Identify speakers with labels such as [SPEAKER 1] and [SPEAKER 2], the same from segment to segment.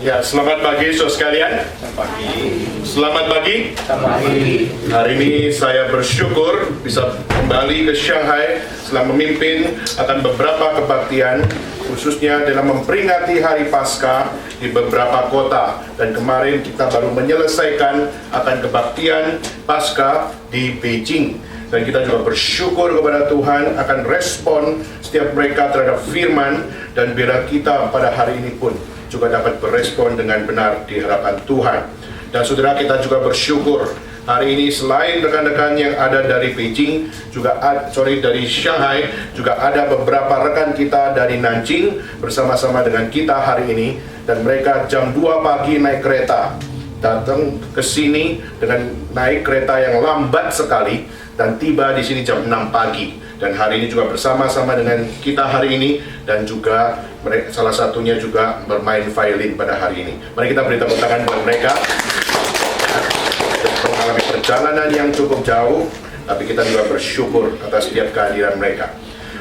[SPEAKER 1] Ya, selamat pagi saudara sekalian. Selamat pagi. Hari ini saya bersyukur bisa kembali ke Shanghai setelah memimpin akan beberapa kebaktian, khususnya dalam memperingati Hari Paskah di beberapa kota. Dan kemarin kita baru menyelesaikan akan kebaktian Paskah di Beijing. Dan kita juga bersyukur kepada Tuhan akan respon setiap mereka terhadap firman, dan biarlah kita pada hari ini pun juga dapat berespon dengan benar di hadapan Tuhan. Dan saudara, kita juga bersyukur hari ini selain rekan-rekan yang ada dari Beijing, dari Shanghai, juga ada beberapa rekan kita dari Nanjing bersama-sama dengan kita hari ini. Dan mereka jam 2 pagi naik kereta datang ke sini dengan naik kereta yang lambat sekali dan tiba di sini jam 6 pagi. Dan hari ini juga bersama-sama dengan kita hari ini, dan juga mereka, salah satunya juga bermain violin pada hari ini. Mari kita beri tepuk tangan buat mereka. Mengalami perjalanan yang cukup jauh, tapi kita juga bersyukur atas setiap kehadiran mereka.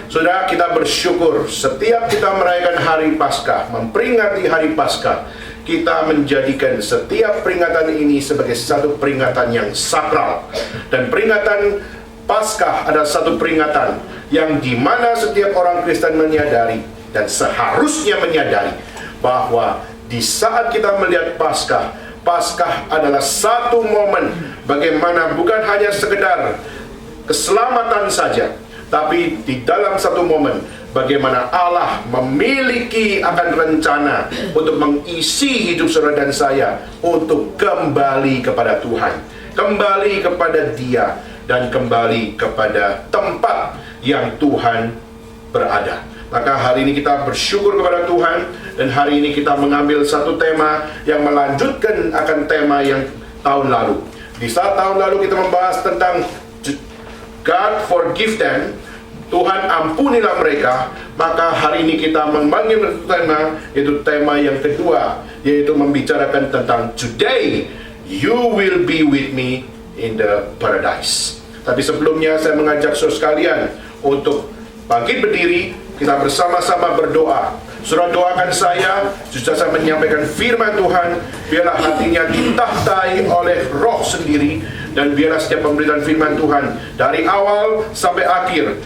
[SPEAKER 1] Saudara, kita bersyukur setiap kita merayakan Hari Paskah, memperingati Hari Paskah, kita menjadikan setiap peringatan ini sebagai satu peringatan yang sakral. Dan peringatan Paskah adalah satu peringatan yang dimana setiap orang Kristen menyadari dan seharusnya menyadari bahwa di saat kita melihat Paskah, Paskah adalah satu momen bagaimana bukan hanya sekedar keselamatan saja, tapi di dalam satu momen bagaimana Allah memiliki akan rencana untuk mengisi hidup saudara dan saya untuk kembali kepada Tuhan, kembali kepada Dia, dan kembali kepada tempat yang Tuhan berada. Maka hari ini kita bersyukur kepada Tuhan, dan hari ini kita mengambil satu tema yang melanjutkan akan tema yang tahun lalu. Di saat tahun lalu kita membahas tentang God forgive them, Tuhan ampunilah mereka. Maka hari ini kita memanggil tema, yaitu tema yang kedua, yaitu membicarakan tentang today you will be with me in the paradise. Tapi sebelumnya saya mengajak saudara sekalian untuk bangkit berdiri, kita bersama-sama berdoa. Saudara doakan saya, jika saya menyampaikan firman Tuhan, biarlah hatinya ditahtai oleh Roh sendiri, dan biarlah setiap pemberitaan firman Tuhan dari awal sampai akhir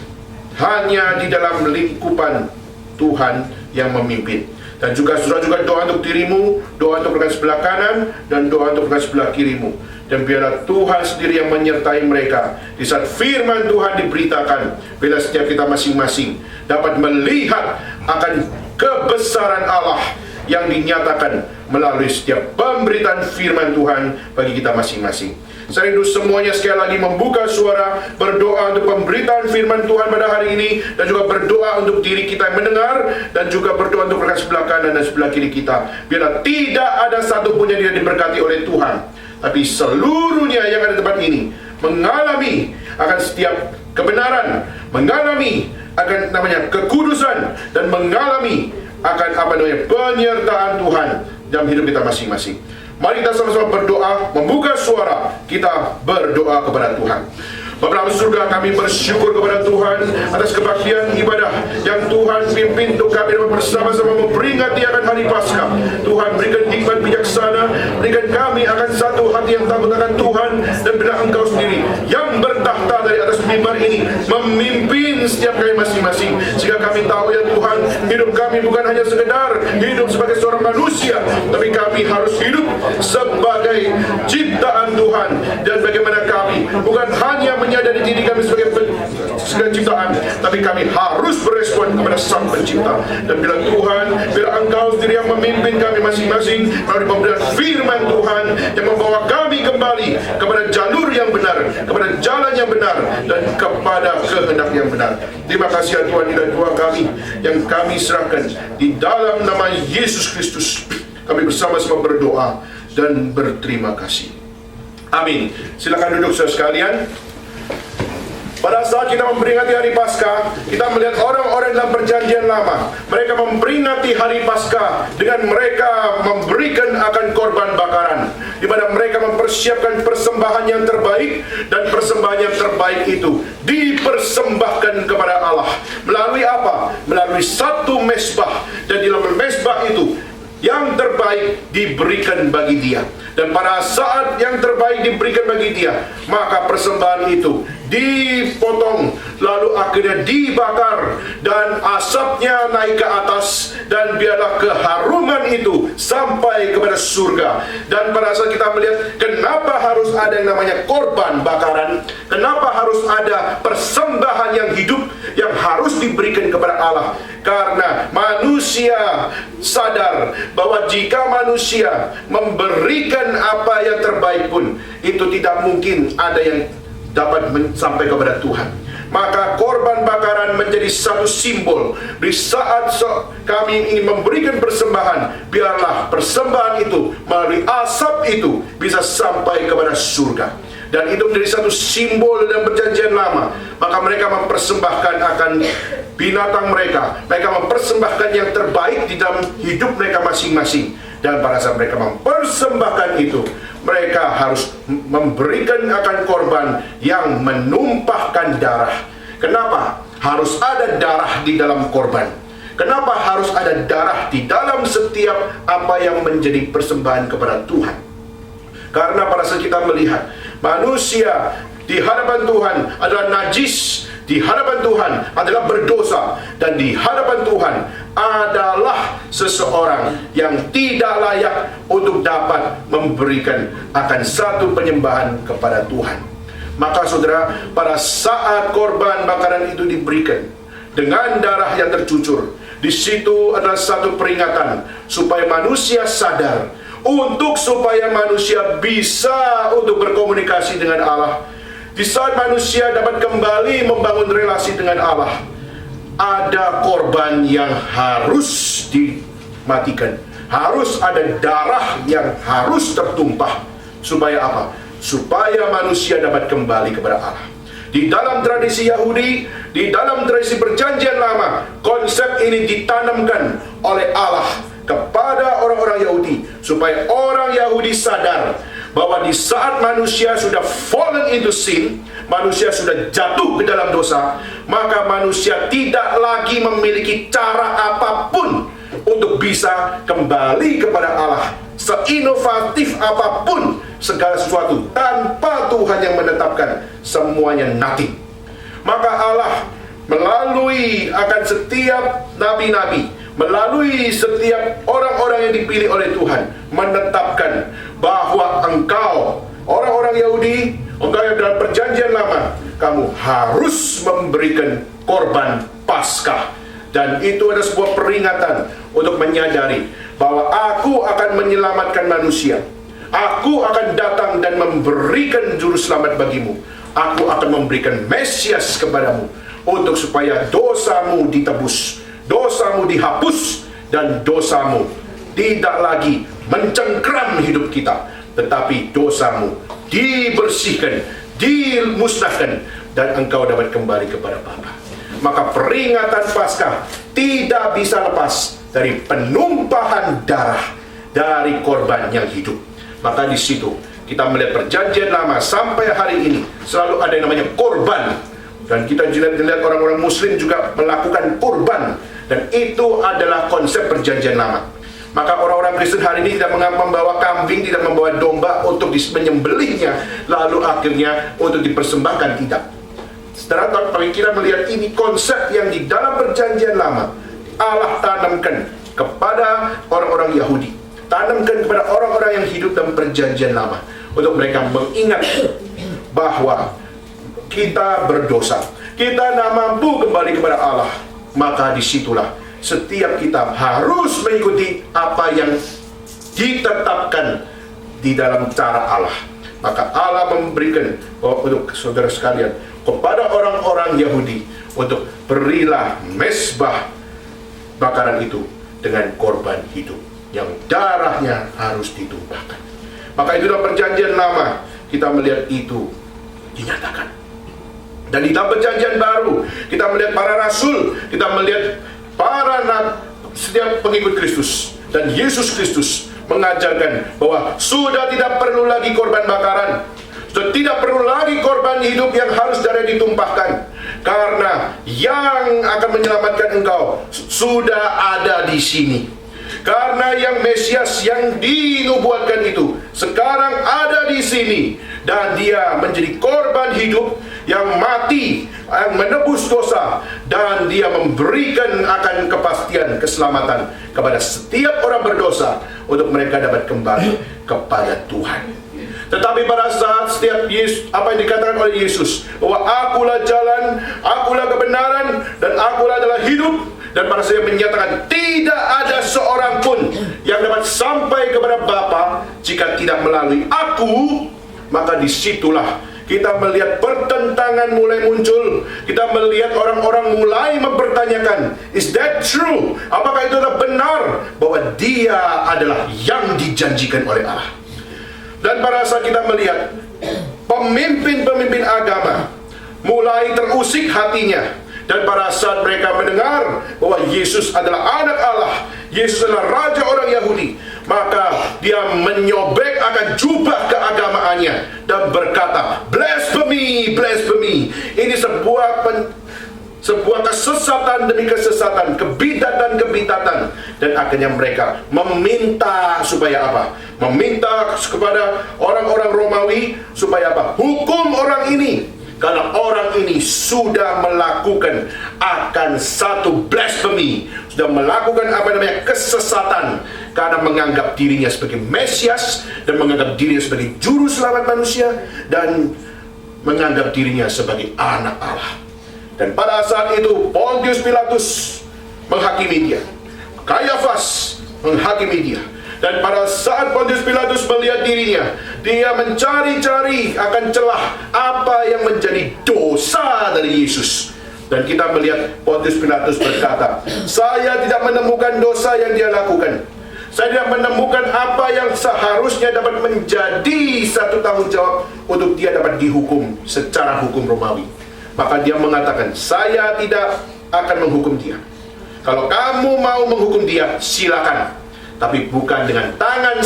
[SPEAKER 1] hanya di dalam lingkupan Tuhan yang memimpin. Dan juga saudara juga doa untuk dirimu, doa untuk rekan sebelah kanan, dan doa untuk rekan sebelah kirimu. Dan biarlah Tuhan sendiri yang menyertai mereka di saat firman Tuhan diberitakan. Bila setiap kita masing-masing dapat melihat akan kebesaran Allah yang dinyatakan melalui setiap pemberitaan firman Tuhan bagi kita masing-masing. Saya rindu semuanya sekali lagi membuka suara, berdoa untuk pemberitaan firman Tuhan pada hari ini, dan juga berdoa untuk diri kita yang mendengar, dan juga berdoa untuk rekan sebelah kanan dan sebelah kiri kita. Biarlah tidak ada satupun yang tidak diberkati oleh Tuhan, tapi seluruhnya yang ada di tempat ini mengalami akan setiap kebenaran, mengalami akan namanya kekudusan, dan mengalami akan penyertaan Tuhan dalam hidup kita masing-masing. Mari kita sama-sama berdoa, membuka suara, kita berdoa kepada Tuhan. Bapa dalam surga, kami bersyukur kepada Tuhan atas kebaktian ibadah yang Tuhan pimpin untuk kami dapat bersama-sama memperingati akan Hari Paskah. Tuhan berikan hikmat bijaksana, berikan kami akan satu hati yang takut akan Tuhan, dan bila Engkau sendiri yang bertahta dari atas mimbar ini memimpin setiap kami masing-masing, sehingga kami tahu ya Tuhan, hidup kami bukan hanya sekedar hidup sebagai seorang manusia, tapi kami harus hidup sebagai ciptaan Tuhan. Dan bagaimana kami bukan hanya menyadari diri kami sebagai ciptaan, tapi kami harus berespon kepada Sang Pencipta. Dan bila Tuhan, bila Engkau sendiri yang memimpin kami masing-masing melalui pemberian firman Tuhan yang membawa kami kembali kepada jalur yang benar, kepada jalan yang benar, dan kepada kehendak yang benar. Terima kasih ya Tuhan, inilah doa kami yang kami serahkan di dalam nama Yesus Kristus. Kami bersama-sama berdoa dan berterima kasih. Amin. Silakan duduk saudara sekalian. Pada saat kita memperingati Hari Paskah, kita melihat orang-orang dalam perjanjian lama. Mereka memperingati Hari Paskah dengan mereka memberikan akan korban bakaran, di mana mereka mempersiapkan persembahan yang terbaik, dan persembahan yang terbaik itu dipersembahkan kepada Allah. Melalui apa? Melalui satu mezbah. Dan di dalam mezbah itu yang terbaik diberikan bagi dia. Dan pada saat yang terbaik diberikan bagi dia, maka persembahan itu dipotong, lalu akhirnya dibakar, dan asapnya naik ke atas, dan biarlah keharuman itu sampai kepada surga. Dan pada saat kita melihat kenapa harus ada yang namanya korban bakaran, kenapa harus ada persembahan yang hidup yang harus diberikan kepada Allah, karena manusia sadar bahwa jika manusia memberikan apa yang terbaik pun, itu tidak mungkin ada yang dapat sampai kepada Tuhan. Maka korban bakaran menjadi satu simbol. Di saat kami ingin memberikan persembahan, biarlah persembahan itu melalui asap itu bisa sampai kepada surga. Dan itu menjadi satu simbol dalam perjanjian lama. Maka mereka mempersembahkan akan binatang mereka. Mereka mempersembahkan yang terbaik di dalam hidup mereka masing-masing. Dan pada saat mereka mempersembahkan itu, mereka harus memberikan akan korban yang menumpahkan darah. Kenapa harus ada darah di dalam korban? Kenapa harus ada darah di dalam setiap apa yang menjadi persembahan kepada Tuhan? Karena pada saat kita melihat manusia di hadapan Tuhan adalah najis, di hadapan Tuhan adalah berdosa, dan di hadapan Tuhan adalah seseorang yang tidak layak untuk dapat memberikan akan satu penyembahan kepada Tuhan. Maka saudara, pada saat korban bakaran itu diberikan dengan darah yang tercucur, di situ adalah satu peringatan supaya manusia sadar, untuk supaya manusia bisa untuk berkomunikasi dengan Allah. Di saat manusia dapat kembali membangun relasi dengan Allah, ada korban yang harus dimatikan. Harus ada darah yang harus tertumpah. Supaya apa? Supaya manusia dapat kembali kepada Allah. Di dalam tradisi Yahudi, di dalam tradisi perjanjian lama, konsep ini ditanamkan oleh Allah kepada orang-orang Yahudi, supaya orang Yahudi sadar bahwa di saat manusia sudah fallen into sin, manusia sudah jatuh ke dalam dosa, maka manusia tidak lagi memiliki cara apapun untuk bisa kembali kepada Allah. Seinovatif apapun segala sesuatu, tanpa Tuhan yang menetapkan, semuanya nothing. Maka Allah melalui akan setiap nabi-nabi, melalui setiap orang-orang yang dipilih oleh Tuhan, menetapkan bahwa engkau, orang-orang Yahudi, engkau yang dalam perjanjian lama, kamu harus memberikan korban Paskah. Dan itu adalah sebuah peringatan untuk menyadari bahwa aku akan menyelamatkan manusia. Aku akan datang dan memberikan juru selamat bagimu. Aku akan memberikan Mesias kepadamu, untuk supaya dosamu ditebus, dosamu dihapus, dan dosamu tidak lagi mencengkram hidup kita, tetapi dosamu dibersihkan, dimusnahkan, dan engkau dapat kembali kepada Bapa. Maka peringatan Paskah tidak bisa lepas dari penumpahan darah dari korban yang hidup. Maka di situ kita melihat perjanjian lama sampai hari ini selalu ada yang namanya korban. Dan kita lihat orang-orang Muslim juga melakukan kurban, dan itu adalah konsep perjanjian lama. Maka orang-orang Kristen hari ini tidak membawa kambing, tidak membawa domba untuk menyembelihnya, lalu akhirnya untuk dipersembahkan, tidak. Setelah kita melihat ini konsep yang di dalam perjanjian lama Allah tanamkan kepada orang-orang Yahudi, tanamkan kepada orang-orang yang hidup dalam perjanjian lama, untuk mereka mengingat bahwa kita berdosa, kita tidak mampu kembali kepada Allah. Maka disitulah setiap kita harus mengikuti apa yang ditetapkan di dalam cara Allah. Maka Allah memberikan untuk saudara sekalian, kepada orang-orang Yahudi, untuk berilah mezbah bakaran itu dengan korban hidup yang darahnya harus ditumpahkan. Maka itu dalam perjanjian lama kita melihat itu dinyatakan. Dan di dalam perjanjian baru kita melihat para rasul, kita melihat para setiap pengikut Kristus, dan Yesus Kristus mengajarkan bahwa sudah tidak perlu lagi korban bakaran, sudah tidak perlu lagi korban hidup yang harus darah ditumpahkan, karena yang akan menyelamatkan engkau sudah ada di sini. Karena yang Mesias yang dinubuatkan itu sekarang ada di sini, dan dia menjadi korban hidup yang mati, yang menebus dosa, dan dia memberikan akan kepastian keselamatan kepada setiap orang berdosa untuk mereka dapat kembali kepada Tuhan. Tetapi pada saat setiap Yesus, apa yang dikatakan oleh Yesus, bahwa akulah jalan, akulah kebenaran, dan akulah adalah hidup, dan pada saat menyatakan tidak ada seorang pun yang dapat sampai kepada Bapa jika tidak melalui aku, maka disitulah kita melihat pertentangan mulai muncul. Kita melihat orang-orang mulai mempertanyakan, is that true? Apakah itu adalah benar bahwa dia adalah yang dijanjikan oleh Allah? Dan pada saat kita melihat pemimpin-pemimpin agama mulai terusik hatinya, dan pada saat mereka mendengar bahwa Yesus adalah anak Allah, Yesus adalah raja orang Yahudi, maka dia menyobek akan jubah keagamaannya dan berkata, blasphemy, blasphemy. Ini sebuah kesesatan demi kesesatan, kebidatan. Dan akhirnya mereka meminta supaya apa? Meminta kepada orang-orang Romawi supaya apa? Hukum orang ini, karena orang ini sudah melakukan akan satu blasphemy, sudah melakukan kesesatan, karena menganggap dirinya sebagai Mesias, dan menganggap dirinya sebagai juru selamat manusia, dan menganggap dirinya sebagai anak Allah. Dan pada saat itu Pontius Pilatus menghakimi dia, Kayafas menghakimi dia. Dan pada saat Pontius Pilatus melihat dirinya, dia mencari-cari akan celah apa yang menjadi dosa dari Yesus. Dan kita melihat Pontius Pilatus berkata, saya tidak menemukan dosa yang dia lakukan. Saya tidak menemukan apa yang seharusnya dapat menjadi satu tanggung jawab untuk dia dapat dihukum secara hukum Romawi. Maka dia mengatakan, saya tidak akan menghukum dia. Kalau kamu mau menghukum dia, silakan. Tapi bukan dengan tangan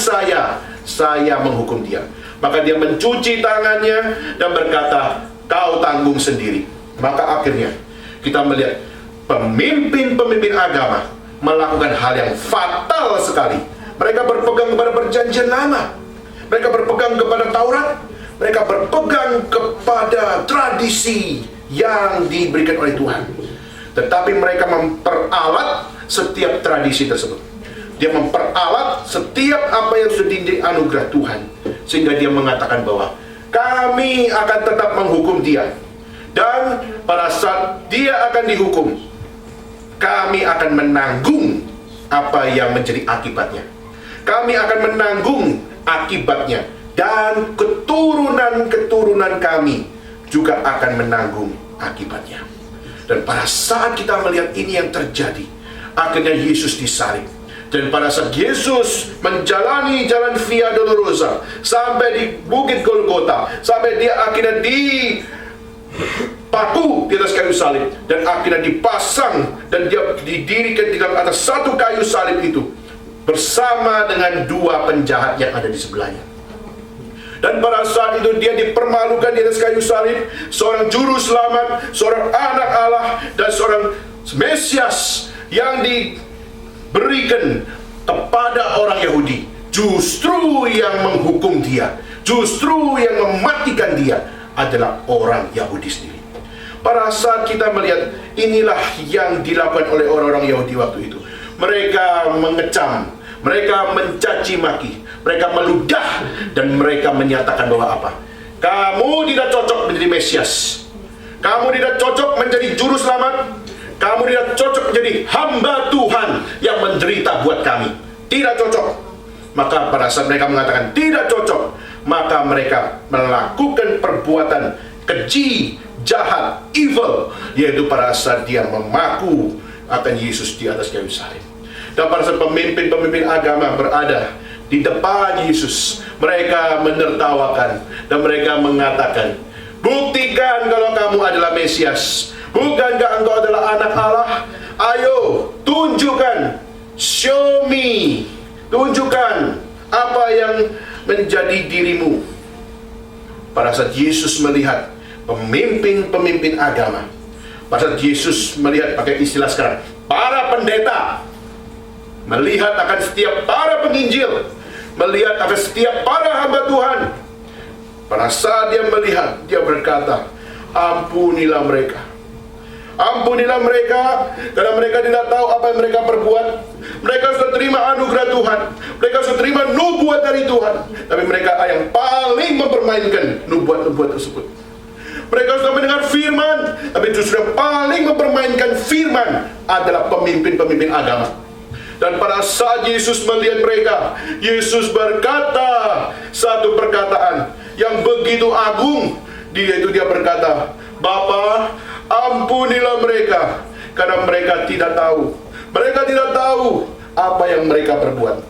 [SPEAKER 1] saya menghukum dia. Maka dia mencuci tangannya dan berkata, kau tanggung sendiri. Maka akhirnya kita melihat pemimpin-pemimpin agama melakukan hal yang fatal sekali. Mereka berpegang kepada perjanjian lama, mereka berpegang kepada Taurat, mereka berpegang kepada tradisi yang diberikan oleh Tuhan. Tetapi mereka memperalat setiap tradisi tersebut. Dia memperalat setiap apa yang sudah dianugerah Tuhan, sehingga dia mengatakan bahwa kami akan tetap menghukum dia, dan pada saat dia akan dihukum, kami akan menanggung apa yang menjadi akibatnya. Kami akan menanggung akibatnya, dan keturunan-keturunan kami juga akan menanggung akibatnya. Dan pada saat kita melihat ini yang terjadi, akhirnya Yesus disalib. Dan pada saat Yesus menjalani jalan Via Dolorosa sampai di Bukit Golgota, sampai dia akhirnya dipaku di atas kayu salib, dan akhirnya dipasang, dan dia didirikan di dalam atas satu kayu salib itu bersama dengan dua penjahat yang ada di sebelahnya. Dan pada saat itu dia dipermalukan di atas kayu salib, seorang juru selamat, seorang anak Allah, dan seorang Mesias yang diberikan kepada orang Yahudi, justru yang menghukum dia, justru yang mematikan dia adalah orang Yahudi sendiri. Pada saat kita melihat inilah yang dilakukan oleh orang-orang Yahudi waktu itu, mereka mengecam, mereka mencaci maki, mereka meludah, dan mereka menyatakan bahwa apa? Kamu tidak cocok menjadi Mesias, kamu tidak cocok menjadi juru selamat, kamu tidak cocok menjadi hamba Tuhan yang menderita buat kami. Tidak cocok. Maka pada saat mereka mengatakan tidak cocok, maka mereka melakukan perbuatan keji, jahat, evil, yaitu pada saat dia memaku akan Yesus di atas kayu salib. Dan pada saat pemimpin-pemimpin agama berada di depan Yesus, mereka menertawakan dan mereka mengatakan, buktikan kalau kamu adalah Mesias. Bukankah engkau adalah anak Allah? Ayo, tunjukkan, show me, tunjukkan apa yang menjadi dirimu. Pada saat Yesus melihat pemimpin-pemimpin agama, pada saat Yesus melihat, pakai istilah sekarang, para pendeta, melihat akan setiap para penginjil, melihat akan setiap para hamba Tuhan. Pada saat dia melihat, dia berkata, ampunilah mereka. Ampunilah mereka, karena mereka tidak tahu apa yang mereka perbuat. Mereka sudah terima anugerah Tuhan, mereka sudah terima nubuat dari Tuhan, tapi mereka yang paling mempermainkan nubuat-nubuat tersebut. Mereka sudah mendengar firman, tapi justru yang paling mempermainkan firman adalah pemimpin-pemimpin agama. Dan pada saat Yesus melihat mereka, Yesus berkata satu perkataan yang begitu agung. Dia berkata, Bapa, ampunilah mereka, karena mereka tidak tahu. Mereka tidak tahu apa yang mereka perbuat.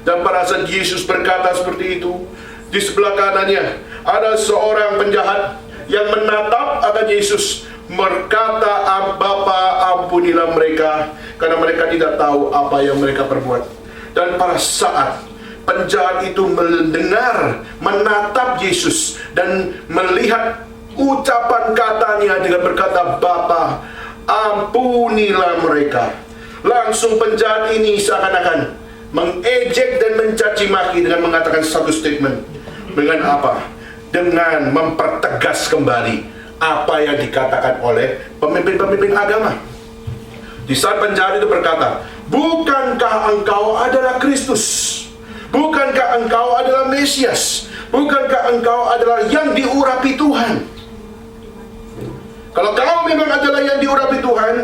[SPEAKER 1] Dan pada saat Yesus berkata seperti itu, di sebelah kanannya ada seorang penjahat yang menatap akan Yesus, berkata, Bapa, ampunilah mereka, karena mereka tidak tahu apa yang mereka perbuat. Dan pada saat penjahat itu mendengar, menatap Yesus dan melihat ucapan katanya dengan berkata, Bapa, ampunilah mereka, langsung penjahat ini seakan-akan mengejek dan mencaci maki dengan mengatakan satu statement. Dengan apa? Dengan mempertegas kembali apa yang dikatakan oleh pemimpin-pemimpin agama. Di saat penjahat itu berkata, bukankah engkau adalah Kristus? Bukankah engkau adalah Mesias? Bukankah engkau adalah yang diurapi Tuhan? Kalau kau memang adalah yang diurapi Tuhan,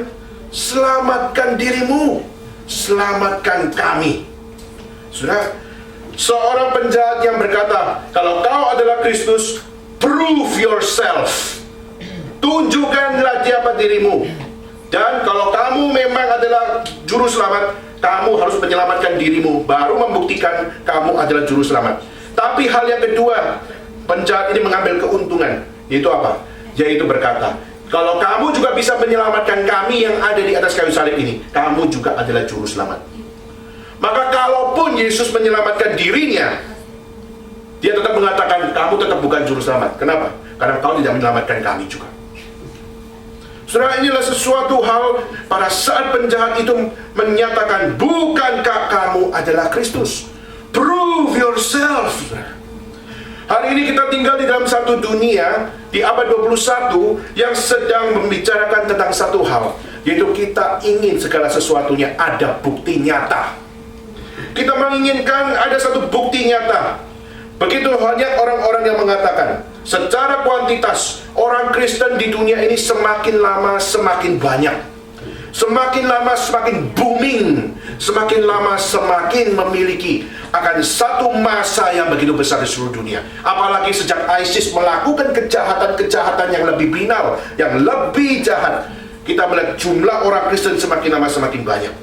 [SPEAKER 1] selamatkan dirimu, selamatkan kami. Sudah, seorang penjahat yang berkata, kalau kau adalah Kristus, prove yourself, tunjukkanlah siapa dirimu. Dan kalau kamu memang adalah juru selamat, kamu harus menyelamatkan dirimu, baru membuktikan kamu adalah juru selamat. Tapi hal yang kedua, penjahat ini mengambil keuntungan, yaitu apa? Yaitu berkata, kalau kamu juga bisa menyelamatkan kami yang ada di atas kayu salib ini, kamu juga adalah juru selamat. Maka kalaupun Yesus menyelamatkan dirinya, dia tetap mengatakan, kamu tetap bukan juru selamat. Kenapa? Karena kau tidak menyelamatkan kami juga. Saudara, inilah sesuatu hal pada saat penjahat itu menyatakan, bukankah kamu adalah Kristus? Prove yourself. Hari ini kita tinggal di dalam satu dunia di abad 21 yang sedang membicarakan tentang satu hal, yaitu kita ingin segala sesuatunya ada bukti nyata. Kita menginginkan ada satu bukti nyata. Begitu banyak orang-orang yang mengatakan, secara kuantitas orang Kristen di dunia ini semakin lama semakin banyak. Semakin lama semakin booming, semakin lama semakin memiliki akan satu masa yang begitu besar di seluruh dunia. Apalagi sejak ISIS melakukan kejahatan-kejahatan yang lebih binal, yang lebih jahat, kita melihat jumlah orang Kristen semakin lama semakin banyak.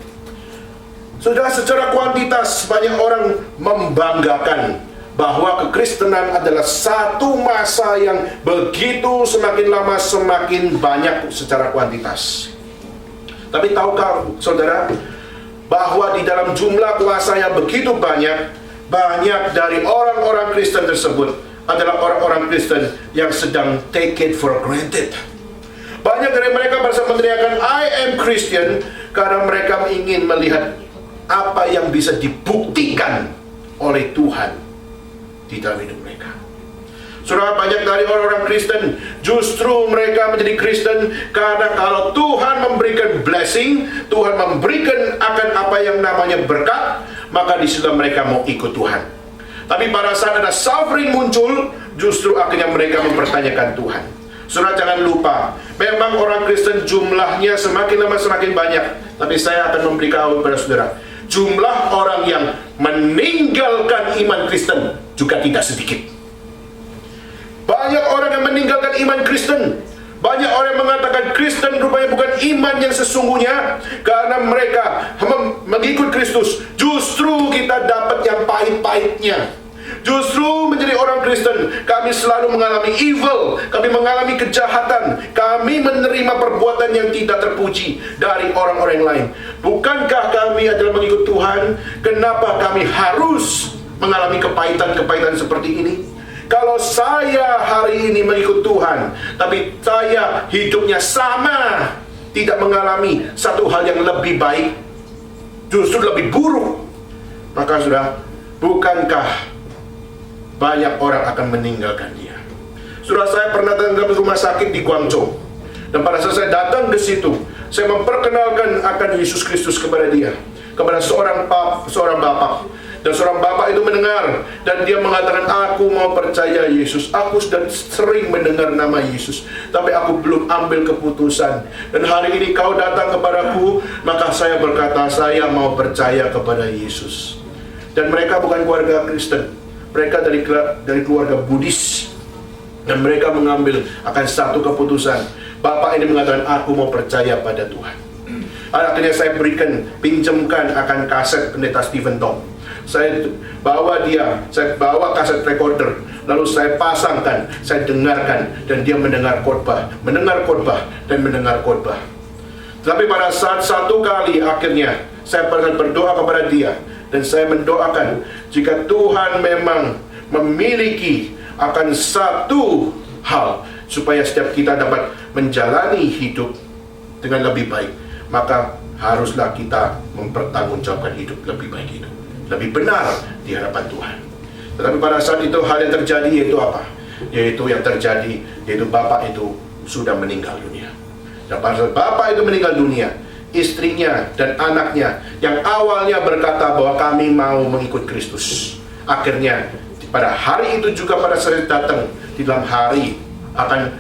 [SPEAKER 1] Saudara, secara kuantitas banyak orang membanggakan bahwa kekristenan adalah satu masa yang begitu semakin lama semakin banyak secara kuantitas. Tapi tahukah saudara bahwa di dalam jumlah kuasa yang begitu banyak dari orang-orang Kristen tersebut adalah orang-orang Kristen yang sedang take it for granted. Banyak dari mereka bersama meneriakan I am Christian karena mereka ingin melihat apa yang bisa dibuktikan oleh Tuhan di dalam hidup mereka. Saudara, banyak dari orang-orang Kristen justru mereka menjadi Kristen karena kalau Tuhan memberikan blessing, Tuhan memberikan akan apa yang namanya berkat, maka disitulah mereka mau ikut Tuhan. Tapi pada saat ada suffering muncul, justru akhirnya mereka mempertanyakan Tuhan. Saudara, jangan lupa, memang orang Kristen jumlahnya semakin lama semakin banyak. Tapi saya akan memberitahu kepada saudara, jumlah orang yang meninggalkan iman Kristen juga tidak sedikit. Banyak orang yang meninggalkan iman Kristen. Banyak orang yang mengatakan Kristen rupanya bukan iman yang sesungguhnya karena mereka mengikut Kristus. Justru kita dapat yang pahit-pahitnya. Justru menjadi orang Kristen, kami selalu mengalami evil, kami mengalami kejahatan, kami menerima perbuatan yang tidak terpuji dari orang-orang lain. Bukankah kami adalah mengikut Tuhan? Kenapa kami harus mengalami kepahitan-kepahitan seperti ini? Kalau saya hari ini mengikut Tuhan, tapi saya hidupnya sama, tidak mengalami satu hal yang lebih baik, justru lebih buruk, maka sudah, bukankah banyak orang akan meninggalkan dia? Sudah, saya pernah datang ke rumah sakit di Guangzhou, dan pada saat saya datang ke situ, saya memperkenalkan akan Yesus Kristus kepada dia, kepada seorang bapak. Dan seorang bapak itu mendengar, dan dia mengatakan, aku mau percaya Yesus. Aku sudah sering mendengar nama Yesus, tapi aku belum ambil keputusan. Dan hari ini kau datang kepadaku, maka saya berkata, saya mau percaya kepada Yesus. Dan mereka bukan keluarga Kristen, mereka dari keluarga Buddhis. Dan mereka mengambil akan satu keputusan. Bapak ini mengatakan, aku mau percaya pada Tuhan. Akhirnya saya pinjamkan akan kaset pendeta Stephen Tong. Saya bawa kaset recorder, lalu saya pasangkan, saya dengarkan, dan dia mendengar khotbah. Tapi pada saat satu kali akhirnya saya pernah berdoa kepada dia, dan saya mendoakan, jika Tuhan memang memiliki akan satu hal supaya setiap kita dapat menjalani hidup dengan lebih baik, maka haruslah kita mempertanggungjawabkan hidup lebih baik itu, lebih benar di hadapan Tuhan. Tetapi pada saat itu hal yang terjadi yaitu apa? Yaitu bapak itu sudah meninggal dunia. Dan pada saat bapak itu meninggal dunia, istrinya dan anaknya yang awalnya berkata bahwa kami mau mengikut Kristus, akhirnya pada hari itu juga pada saat datang di dalam hari akan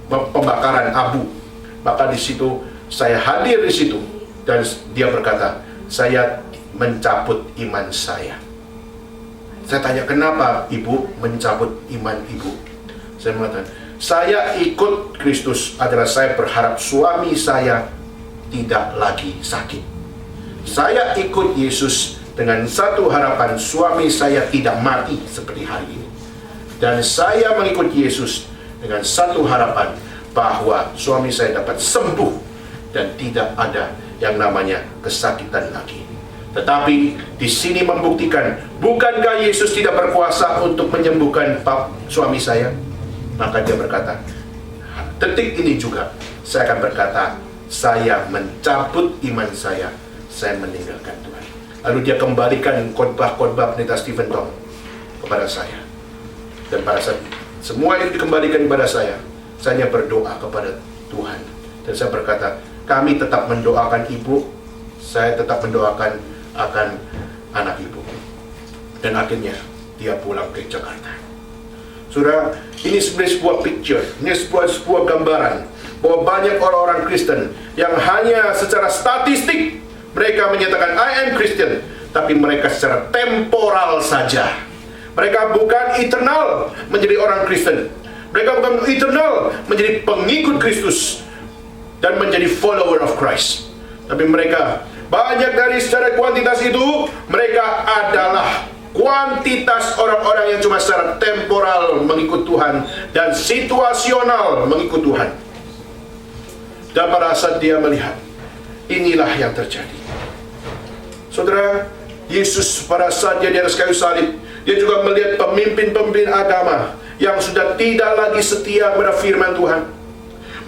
[SPEAKER 1] pembakaran abu, maka di situ saya hadir di situ, dan dia berkata, saya mencabut iman saya. Saya tanya, kenapa ibu mencabut iman ibu? Saya mengatakan, saya ikut Kristus adalah saya berharap suami saya tidak lagi sakit. Saya ikut Yesus dengan satu harapan, suami saya tidak mati seperti hari ini. Dan saya mengikut Yesus dengan satu harapan, bahwa suami saya dapat sembuh dan tidak ada yang namanya kesakitan lagi. Tetapi di sini membuktikan, bukankah Yesus tidak berkuasa untuk menyembuhkan suami saya? Maka dia berkata, detik ini juga saya akan berkata, saya mencabut iman saya meninggalkan Tuhan. Lalu dia kembalikan khotbah-khotbah pendeta Stephen Tong kepada saya. Dan pada saat semua itu dikembalikan kepada saya hanya berdoa kepada Tuhan. Dan saya berkata, kami tetap mendoakan ibu, saya tetap mendoakan akan anak ibu. Dan akhirnya dia pulang ke Jakarta. Saudara, ini sebenarnya sebuah picture, ini sebuah gambaran bahwa banyak orang-orang Kristen yang hanya secara statistik mereka menyatakan I am Christian, tapi mereka secara temporal saja. Mereka bukan eternal menjadi orang Kristen. Mereka bukan eternal menjadi pengikut Kristus dan menjadi follower of Christ. Tapi mereka, banyak dari secara kuantitas itu, mereka adalah kuantitas orang-orang yang cuma secara temporal mengikut Tuhan dan situasional mengikut Tuhan. Dan pada saat dia melihat, inilah yang terjadi. Saudara, Yesus pada saat dia di atas kayu salib, dia juga melihat pemimpin-pemimpin agama yang sudah tidak lagi setia kepada firman Tuhan.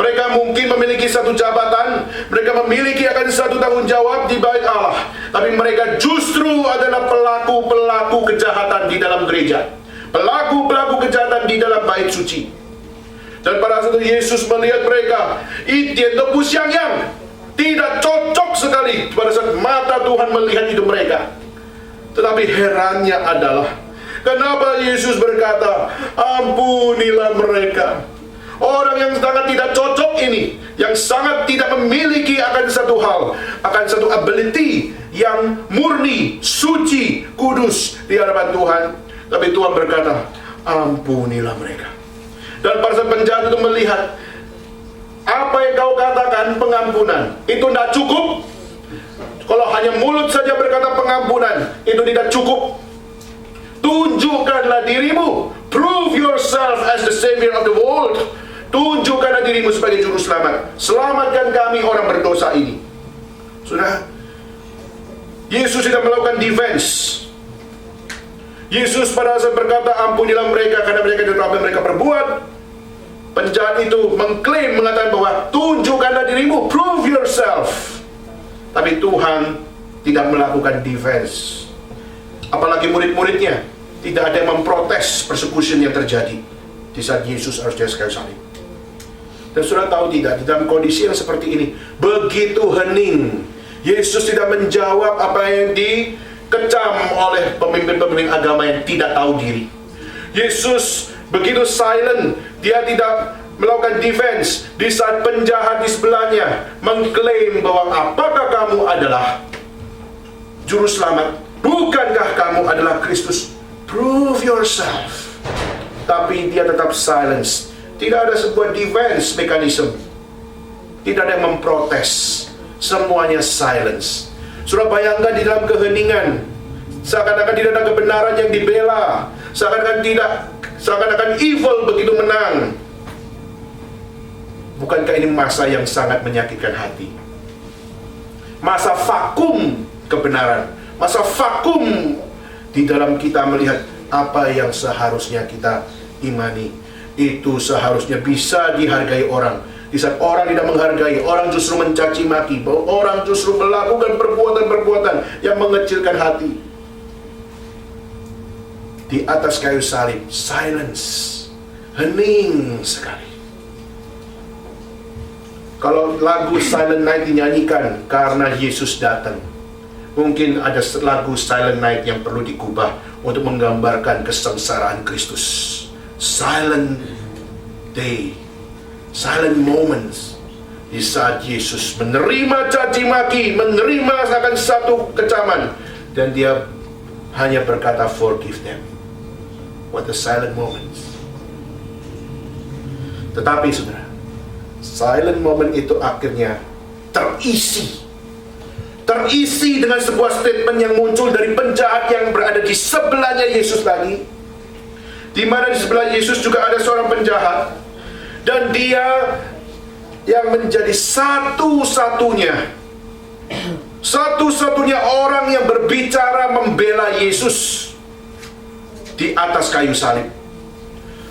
[SPEAKER 1] Mereka mungkin memiliki satu jabatan, mereka memiliki akan satu tanggung jawab di bait Allah, tapi mereka justru adalah pelaku-pelaku kejahatan di dalam gereja, pelaku-pelaku kejahatan di dalam bait suci. Dan pada saat itu Yesus melihat mereka, Itian tepus yang tidak cocok sekali pada saat mata Tuhan melihat hidup mereka. Tetapi herannya adalah, kenapa Yesus berkata, ampunilah mereka. Orang yang sangat tidak cocok ini, yang sangat tidak memiliki akan satu hal, akan satu ability yang murni, suci, kudus di hadapan Tuhan. Tapi Tuhan berkata, ampunilah mereka. Dan pada saat penjahat itu melihat, apa yang kau katakan pengampunan, itu tidak cukup. Kalau hanya mulut saja berkata pengampunan, itu tidak cukup. Tunjukkanlah dirimu. Prove yourself as the Savior of the world. Tunjukkanlah dirimu sebagai juru selamat. Selamatkan kami orang berdosa ini. Sudah, Yesus tidak melakukan defense. Yesus pada saat berkata ampunilah mereka karena mereka tidak tahu apa yang mereka perbuat. Penjahat itu mengklaim, mengatakan bahwa tunjukkanlah dirimu, prove yourself. Tapi Tuhan tidak melakukan defense. Apalagi murid-muridnya, tidak ada yang memprotes persecution yang terjadi di saat Yesus harus di kayu salib. Dan sudah tahu tidak, di dalam kondisi yang seperti ini, begitu hening, Yesus tidak menjawab apa yang dikecam oleh pemimpin-pemimpin agama yang tidak tahu diri. Yesus begitu silent, dia tidak melakukan defense di saat penjahat di sebelahnya mengklaim bahwa apakah kamu adalah juru selamat, bukankah kamu adalah Kristus, prove yourself. Tapi dia tetap silence, tidak ada sebuah defense mechanism, tidak ada yang memprotes, semuanya silence. Sudah bayangkan di dalam keheningan, seakan-akan tidak ada kebenaran yang dibela, seakan-akan evil begitu menang. Bukankah ini masa yang sangat menyakitkan hati? Masa vakum kebenaran, masa vakum di dalam kita melihat apa yang seharusnya kita imani. Itu seharusnya bisa dihargai orang. Di saat orang tidak menghargai, orang justru mencaci maki, orang justru melakukan perbuatan-perbuatan yang mengecilkan hati. Di atas kayu salib, silence, hening sekali. Kalau lagu Silent Night dinyanyikan karena Yesus datang, mungkin ada lagu Silent Night yang perlu dikubah untuk menggambarkan kesengsaraan Kristus. Silent day, silent moments, di saat Yesus menerima caci maki, menerima akan satu kecaman, dan dia hanya berkata forgive them. What a silent moments. Tetapi saudara, silent moment itu akhirnya terisi dengan sebuah statement yang muncul dari penjahat yang berada di sebelahnya Yesus lagi, di mana di sebelah Yesus juga ada seorang penjahat, dan dia yang menjadi satu-satunya orang yang berbicara membela Yesus di atas kayu salib.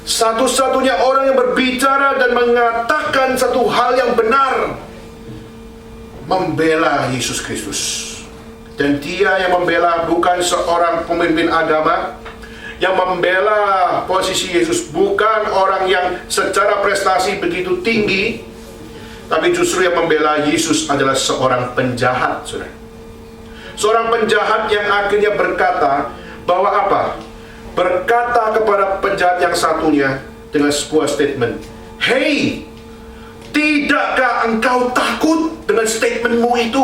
[SPEAKER 1] Satu-satunya orang yang berbicara dan mengatakan satu hal yang benar, membela Yesus Kristus. Dan dia yang membela bukan seorang pemimpin agama, yang membela posisi Yesus bukan orang yang secara prestasi begitu tinggi, tapi justru yang membela Yesus adalah seorang penjahat, saudara. Seorang penjahat yang akhirnya berkata bahwa apa? Berkata kepada penjahat yang satunya dengan sebuah statement, "Hey, tidakkah engkau takut dengan statementmu itu?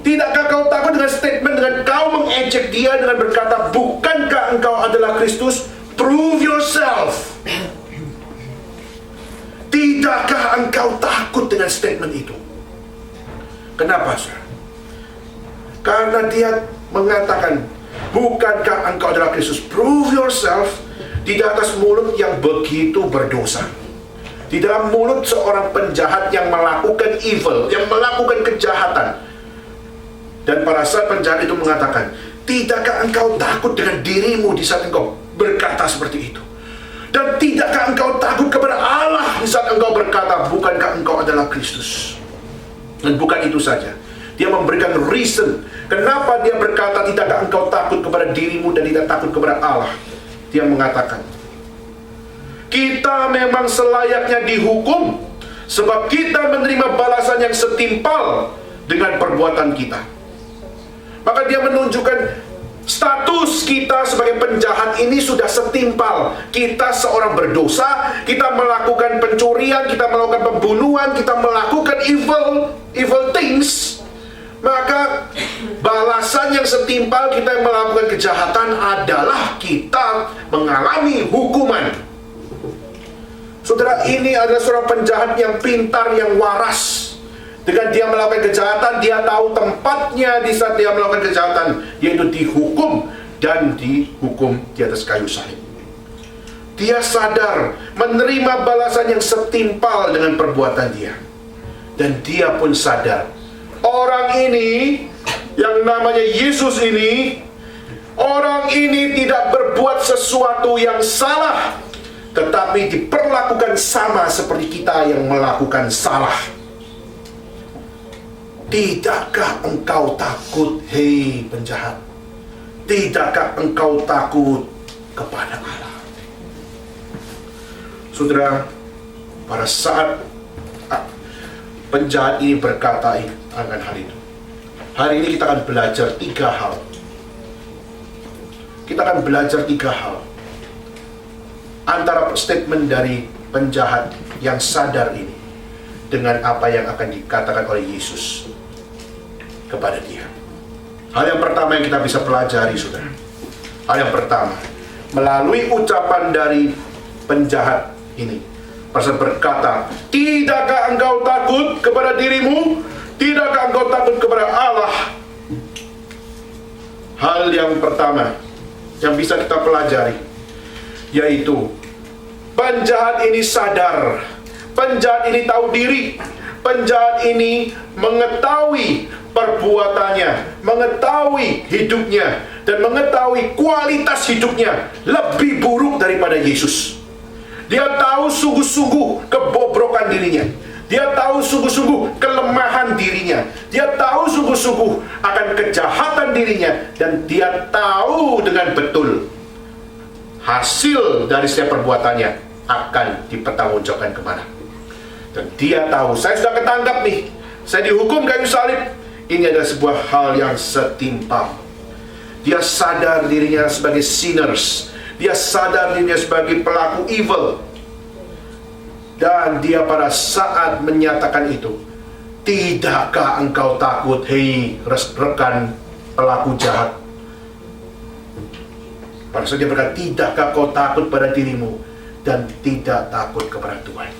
[SPEAKER 1] Tidakkah kau takut dengan statement, dengan kau mengejek dia dengan berkata, bukankah engkau adalah Kristus? Prove yourself." Tidakkah engkau takut dengan statement itu? Kenapa, saudara? Karena dia mengatakan, bukankah engkau adalah Kristus? Prove yourself di atas mulut yang begitu berdosa. Di dalam mulut seorang penjahat yang melakukan evil, yang melakukan kejahatan. Dan pada saat penjahat itu mengatakan, tidakkah engkau takut dengan dirimu di saat engkau berkata seperti itu? Dan tidakkah engkau takut kepada Allah di saat engkau berkata, bukankah engkau adalah Kristus? Dan bukan itu saja, dia memberikan reason kenapa dia berkata tidakkah engkau takut kepada dirimu dan tidak takut kepada Allah. Dia mengatakan, kita memang selayaknya dihukum sebab kita menerima balasan yang setimpal dengan perbuatan kita. Maka dia menunjukkan status kita sebagai penjahat ini sudah setimpal. Kita seorang berdosa, kita melakukan pencurian, kita melakukan pembunuhan, kita melakukan evil things. Maka balasan yang setimpal kita yang melakukan kejahatan adalah kita mengalami hukuman. Saudara, ini adalah seorang penjahat yang pintar, yang waras. Dengan dia melakukan kejahatan, dia tahu tempatnya di saat dia melakukan kejahatan, yaitu dihukum, dan dihukum di atas kayu salib. Dia sadar menerima balasan yang setimpal dengan perbuatan dia. Dan dia pun sadar, orang ini yang namanya Yesus ini, orang ini tidak berbuat sesuatu yang salah, tetapi diperlakukan sama seperti kita yang melakukan salah. Tidakkah engkau takut, hei penjahat? Tidakkah engkau takut kepada Allah? Saudara, pada saat penjahat ini berkata akan hal itu, hari ini kita akan belajar 3 hal. Kita akan belajar 3 hal antara statement dari penjahat yang sadar ini dengan apa yang akan dikatakan oleh Yesus kepada dia. Hal yang pertama yang kita bisa pelajari, saudara, hal yang pertama, melalui ucapan dari penjahat ini, pasal berkata, tidakkah engkau takut kepada dirimu? Tidakkah engkau takut kepada Allah? Hal yang pertama yang bisa kita pelajari, yaitu penjahat ini sadar, penjahat ini tahu diri, penjahat ini mengetahui perbuatannya, mengetahui hidupnya, dan mengetahui kualitas hidupnya lebih buruk daripada Yesus. Dia tahu sungguh-sungguh kebobrokan dirinya. Dia tahu sungguh-sungguh kelemahan dirinya. Dia tahu sungguh-sungguh akan kejahatan dirinya. Dan dia tahu dengan betul hasil dari setiap perbuatannya akan dipertanggungjawabkan kemana. Dan dia tahu, saya sudah ketangkap nih, saya dihukum kayu salib. Ini adalah sebuah hal yang setimpal. Dia sadar dirinya sebagai sinners. Dia sadar dirinya sebagai pelaku evil. Dan dia pada saat menyatakan itu, tidakkah engkau takut, hei rekan pelaku jahat? Pada saat dia berkata, tidakkah kau takut pada dirimu dan tidak takut kepada Tuhan?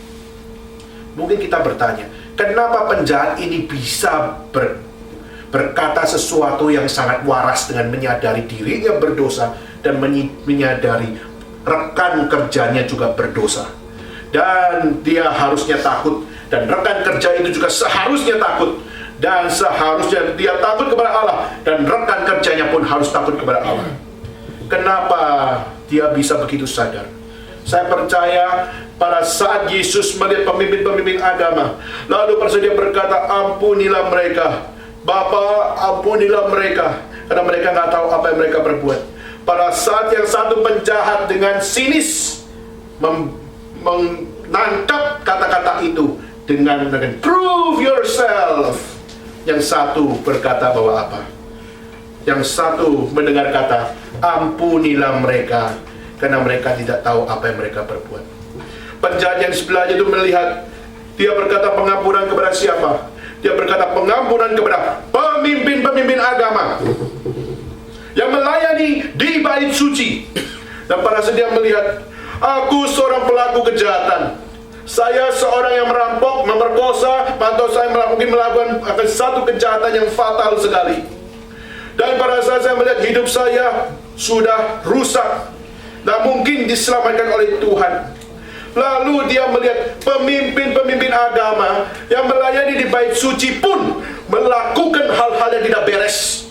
[SPEAKER 1] Mungkin kita bertanya, kenapa penjahat ini bisa berkata sesuatu yang sangat waras dengan menyadari dirinya berdosa dan menyadari rekan kerjanya juga berdosa, dan dia harusnya takut, dan rekan kerja itu juga seharusnya takut, dan seharusnya dia takut kepada Allah, dan rekan kerjanya pun harus takut kepada Allah. Kenapa dia bisa begitu sadar? Saya percaya pada saat Yesus melihat pemimpin-pemimpin agama, lalu pada saat dia berkata, ampunilah mereka, Bapa, ampunilah mereka, karena mereka nggak tahu apa yang mereka berbuat. Pada saat yang satu penjahat dengan sinis menangkap kata-kata itu dengan prove yourself, yang satu berkata bahwa apa? Yang satu mendengar kata, ampunilah mereka, karena mereka tidak tahu apa yang mereka berbuat. Penjahat yang sebelahnya itu melihat, dia berkata pengampunan kepada siapa? Dia berkata pengampunan kepada pemimpin-pemimpin agama yang melayani di bait suci. Dan pada saat dia melihat, aku seorang pelaku kejahatan, saya seorang yang merampok, memerkosa, atau saya mungkin melakukan satu kejahatan yang fatal sekali. Dan pada saat saya melihat hidup saya sudah rusak, dan mungkin diselamatkan oleh Tuhan. Lalu dia melihat pemimpin-pemimpin agama yang melayani di bait suci pun melakukan hal-hal yang tidak beres.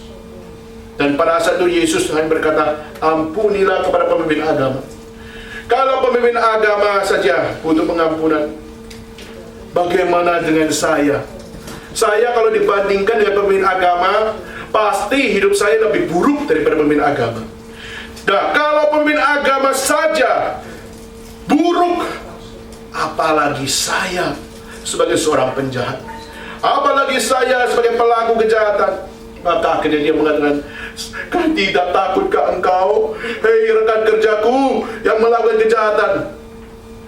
[SPEAKER 1] Dan pada saat itu Yesus hanya berkata, ampunilah kepada pemimpin agama. Kalau pemimpin agama saja butuh pengampunan, bagaimana dengan saya? Saya kalau dibandingkan dengan pemimpin agama, pasti hidup saya lebih buruk daripada pemimpin agama. Nah, kalau pemimpin agama saja buruk, apalagi saya sebagai seorang penjahat, apalagi saya sebagai pelaku kejahatan. Maka akhirnya dia mengatakan, tidak takutkah engkau, hei rekan kerjaku yang melakukan kejahatan?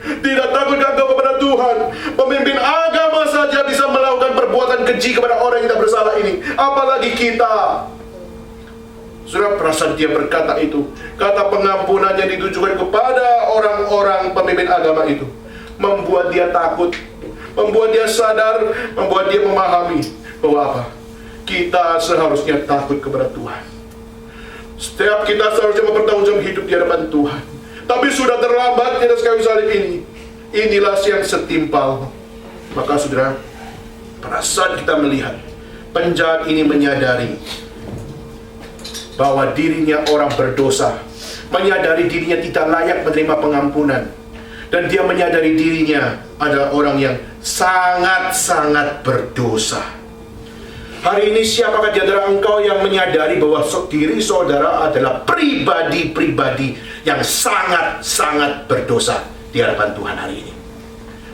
[SPEAKER 1] Tidak takutkah engkau kepada Tuhan? Pemimpin agama saja bisa melakukan perbuatan keji kepada orang yang tidak bersalah ini, apalagi kita. Sudah perasaan dia berkata itu, kata pengampunannya ditujukan kepada orang-orang pemimpin agama itu, membuat dia takut, membuat dia sadar, membuat dia memahami bahwa apa? Kita seharusnya takut kepada Tuhan. Setiap kita seharusnya mempertanggungjawabkan hidup di hadapan Tuhan. Tapi sudah terlambat di atas kayu salib ini. Inilah yang setimpal. Maka saudara, pada saat kita melihat penjahat ini menyadari bahwa dirinya orang berdosa, menyadari dirinya tidak layak menerima pengampunan, dan dia menyadari dirinya adalah orang yang sangat-sangat berdosa. Hari ini siapakah di antara engkau yang menyadari bahwa diri saudara adalah pribadi-pribadi yang sangat-sangat berdosa di hadapan Tuhan hari ini?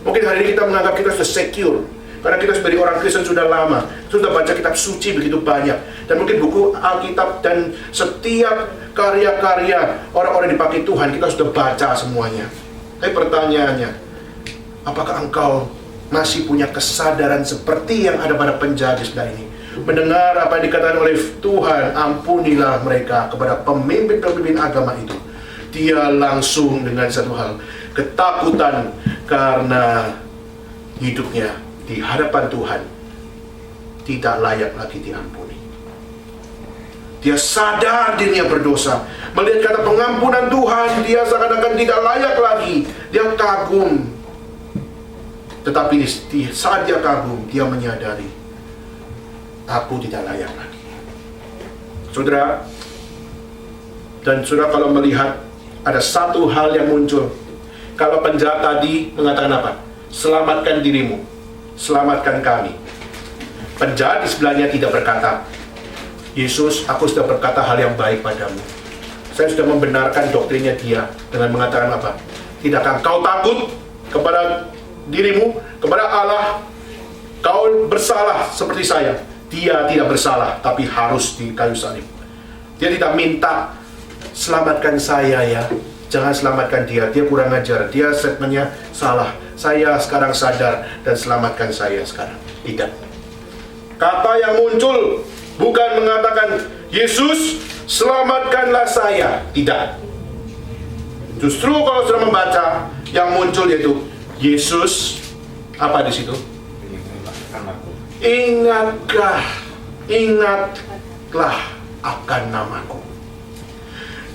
[SPEAKER 1] Mungkin hari ini kita menganggap kita sudah secure, karena kita sebagai orang Kristen sudah lama, sudah baca kitab suci begitu banyak, dan mungkin buku Alkitab dan setiap karya-karya orang-orang dipakai Tuhan kita sudah baca semuanya. Tapi pertanyaannya, apakah engkau masih punya kesadaran seperti yang ada pada penjahat di sebelah ini? Mendengar apa yang dikatakan oleh Tuhan, ampunilah mereka, kepada pemimpin-pemimpin agama itu. Dia langsung dengan satu hal, ketakutan karena hidupnya di hadapan Tuhan tidak layak lagi diampuni. Dia sadar dirinya berdosa. Melihat kata pengampunan Tuhan, dia seakan-akan tidak layak lagi. Dia kagum. Tetapi saat dia kagum, dia menyadari, aku tidak layak lagi. Saudara, dan saudara kalau melihat ada satu hal yang muncul. Kalau penjahat tadi mengatakan apa? Selamatkan dirimu, selamatkan kami. Penjahat di sebelahnya tidak berkata, Yesus, aku sudah berkata hal yang baik padamu. Saya sudah membenarkan doktrinnya dia dengan mengatakan apa? Tidakkah kau takut kepada dirimu, kepada Allah? Kau bersalah seperti saya. Dia tidak bersalah, tapi harus di kayu salib. Dia tidak minta, selamatkan saya ya, jangan selamatkan dia, dia kurang ajar, dia statementnya salah, saya sekarang sadar dan selamatkan saya sekarang. Tidak. Kata yang muncul bukan mengatakan, Yesus selamatkanlah saya. Tidak. Justru kalau sudah membaca, yang muncul yaitu Yesus, apa di situ? Ingatlah akan namaku.